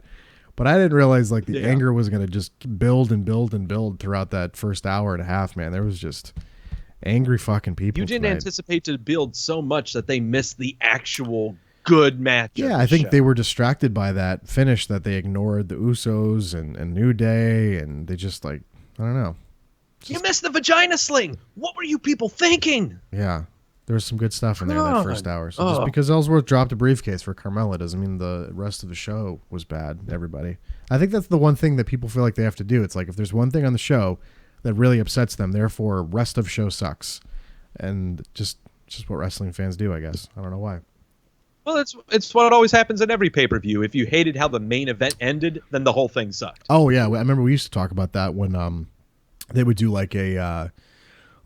But I didn't realize the anger was going to just build and build and build throughout that first hour and a half, man. There was just angry fucking people. You didn't anticipate to build so much that they missed the actual good match. Yeah, I think they were distracted by that finish that they ignored the Usos and New Day, and they just I don't know. You missed the vagina sling. What were you people thinking? Yeah. There was some good stuff in there in that first hour. So just because Ellsworth dropped a briefcase for Carmella doesn't mean the rest of the show was bad, everybody. I think that's the one thing that people feel like they have to do. It's like if there's one thing on the show that really upsets them, therefore rest of show sucks. And just what wrestling fans do, I guess. I don't know why. Well, it's what always happens in every pay-per-view. If you hated how the main event ended, then the whole thing sucked. Oh, yeah. I remember we used to talk about that when they would do like a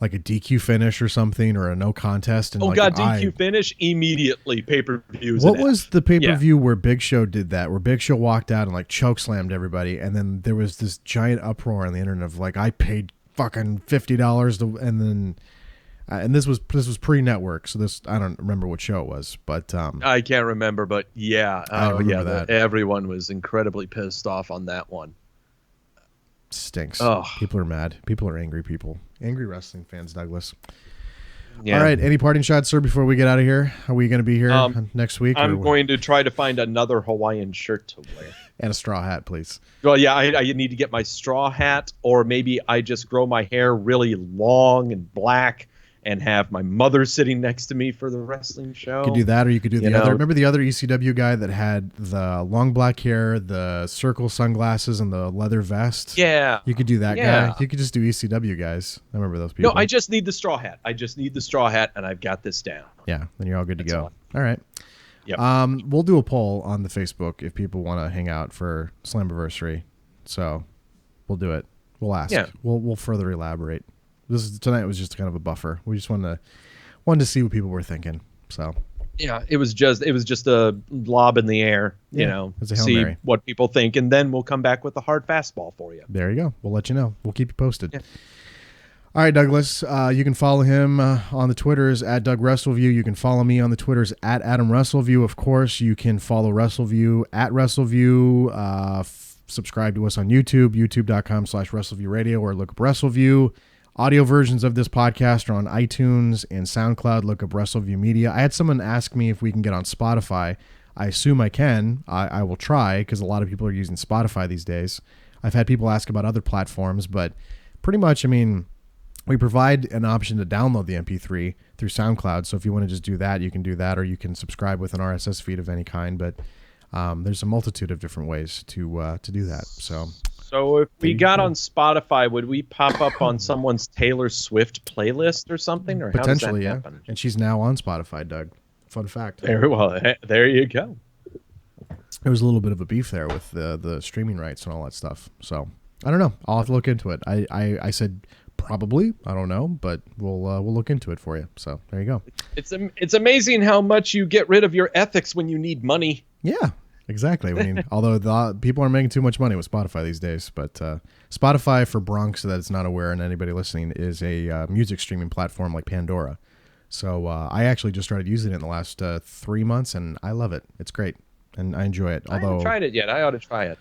DQ finish or something, or a no contest. And DQ finish immediately pay-per-views. What was the pay-per-view where Big Show did that, where Big Show walked out and choke slammed everybody, and then there was this giant uproar on the internet of I paid fucking $50 to, and then and this was pre-network, so I don't remember what show it was, but I can't remember, but I remember that. Everyone was incredibly pissed off on that one. Stinks. Oh. People are mad. People are angry people. Angry wrestling fans, Douglas. Yeah. All right. Any parting shots, sir, before we get out of here? Are we going to be here next week? I'm going to try to find another Hawaiian shirt to wear. And a straw hat, please. Well, yeah, I need to get my straw hat, or maybe I just grow my hair really long and black and have my mother sitting next to me for the wrestling show. You could do that, or you could do the other. Remember the other ECW guy that had the long black hair, the circle sunglasses, and the leather vest? Yeah. You could do that guy. You could just do ECW guys. I remember those people. No, I just need the straw hat. And I've got this down. Yeah, then you're all good to go. All right. Yep. We'll do a poll on the Facebook if people want to hang out for Slammiversary. So we'll do it. We'll ask. Yeah. We'll further elaborate. Tonight was just kind of a buffer. We just wanted to see what people were thinking. So Yeah, it was just a lob in the air, it's a Hail see Mary. what people think, and then we'll come back with a hard fastball for you. There you go. We'll let you know. We'll keep you posted. Yeah. All right, Douglas. You can follow him on the Twitters at Doug Wrestleview. You can follow me on the Twitters at Adam Wrestleview. Of course, you can follow Wrestleview at Wrestleview. Subscribe to us on YouTube, youtube.com/Wrestleview Radio, or look up Wrestleview. Audio versions of this podcast are on iTunes and SoundCloud. Look up Wrestleview Media. I had someone ask me if we can get on Spotify. I assume I can. I will try because a lot of people are using Spotify these days. I've had people ask about other platforms, but pretty much, we provide an option to download the MP3 through SoundCloud. So if you want to just do that, you can do that, or you can subscribe with an RSS feed of any kind. But there's a multitude of different ways to do that. So if we got on Spotify, would we pop up on someone's Taylor Swift playlist or something? Or Potentially, how does yeah. that happen? And she's now on Spotify, Doug. Fun fact. Very well. There you go. There was a little bit of a beef there with the streaming rights and all that stuff. So I don't know. I'll have to look into it. I said probably. I don't know, but we'll look into it for you. So there you go. It's amazing how much you get rid of your ethics when you need money. Yeah. Exactly. Although people are making too much money with Spotify these days, but Spotify, for Bronx that is not aware and anybody listening, is a music streaming platform like Pandora. So I actually just started using it in the last 3 months, and I love it. It's great, and I enjoy it. I haven't tried it yet. I ought to try it.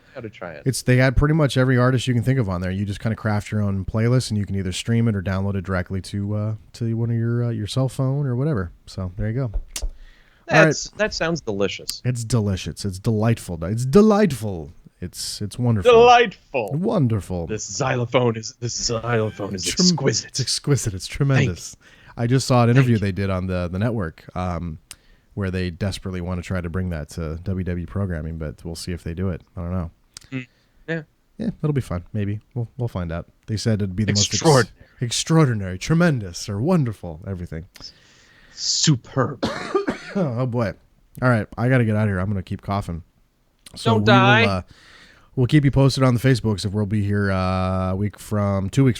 They had pretty much every artist you can think of on there. You just kind of craft your own playlist, and you can either stream it or download it directly to one of your cell phone or whatever. So there you go. That sounds delicious. It's delicious. It's delightful. It's delightful. It's wonderful. Delightful. Wonderful. This xylophone is exquisite. It's exquisite. It's tremendous. I just saw an interview they did on the network where they desperately want to try to bring that to WWE programming, but we'll see if they do it. I don't know. Yeah. Yeah, it'll be fun. Maybe we'll find out. They said it'd be the most extraordinary, tremendous, or wonderful, everything. Superb. Oh boy! All right, I got to get out of here. I'm going to keep coughing. So Don't die. We'll keep you posted on the Facebooks if we'll be here 2 weeks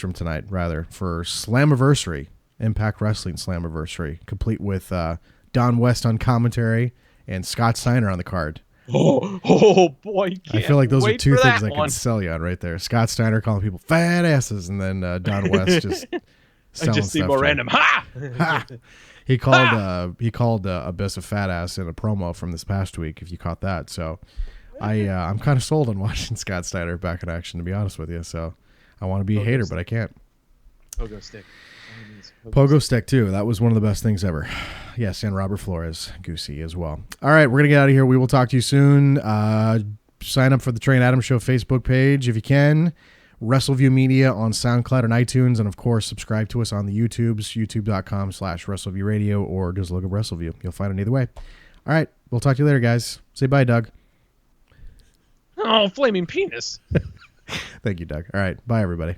from tonight, rather, for Slammiversary, Impact Wrestling Slammiversary, complete with Don West on commentary and Scott Steiner on the card. Oh boy! I feel like those are two things I can sell you on right there. Scott Steiner calling people fat asses, and then Don West just selling just see stuff more to random. Ha! He called Abyss a fat ass in a promo from this past week, if you caught that. So I'm kind of sold on watching Scott Steiner back in action, to be honest with you. So I want to be a hater, but I can't. Pogo stick. Pogo stick too. That was one of the best things ever. Yes, and Robert Flores, Goosey as well. All right, we're gonna get out of here. We will talk to you soon. Sign up for the Trey and Adam Show Facebook page if you can. Wrestleview Media on SoundCloud and iTunes, and of course, subscribe to us on the YouTubes, youtube.com/Wrestleview Radio, or just look up Wrestleview. You'll find it either way. All right, we'll talk to you later, guys. Say bye, Doug. Oh, flaming penis. Thank you, Doug. All right, bye, everybody.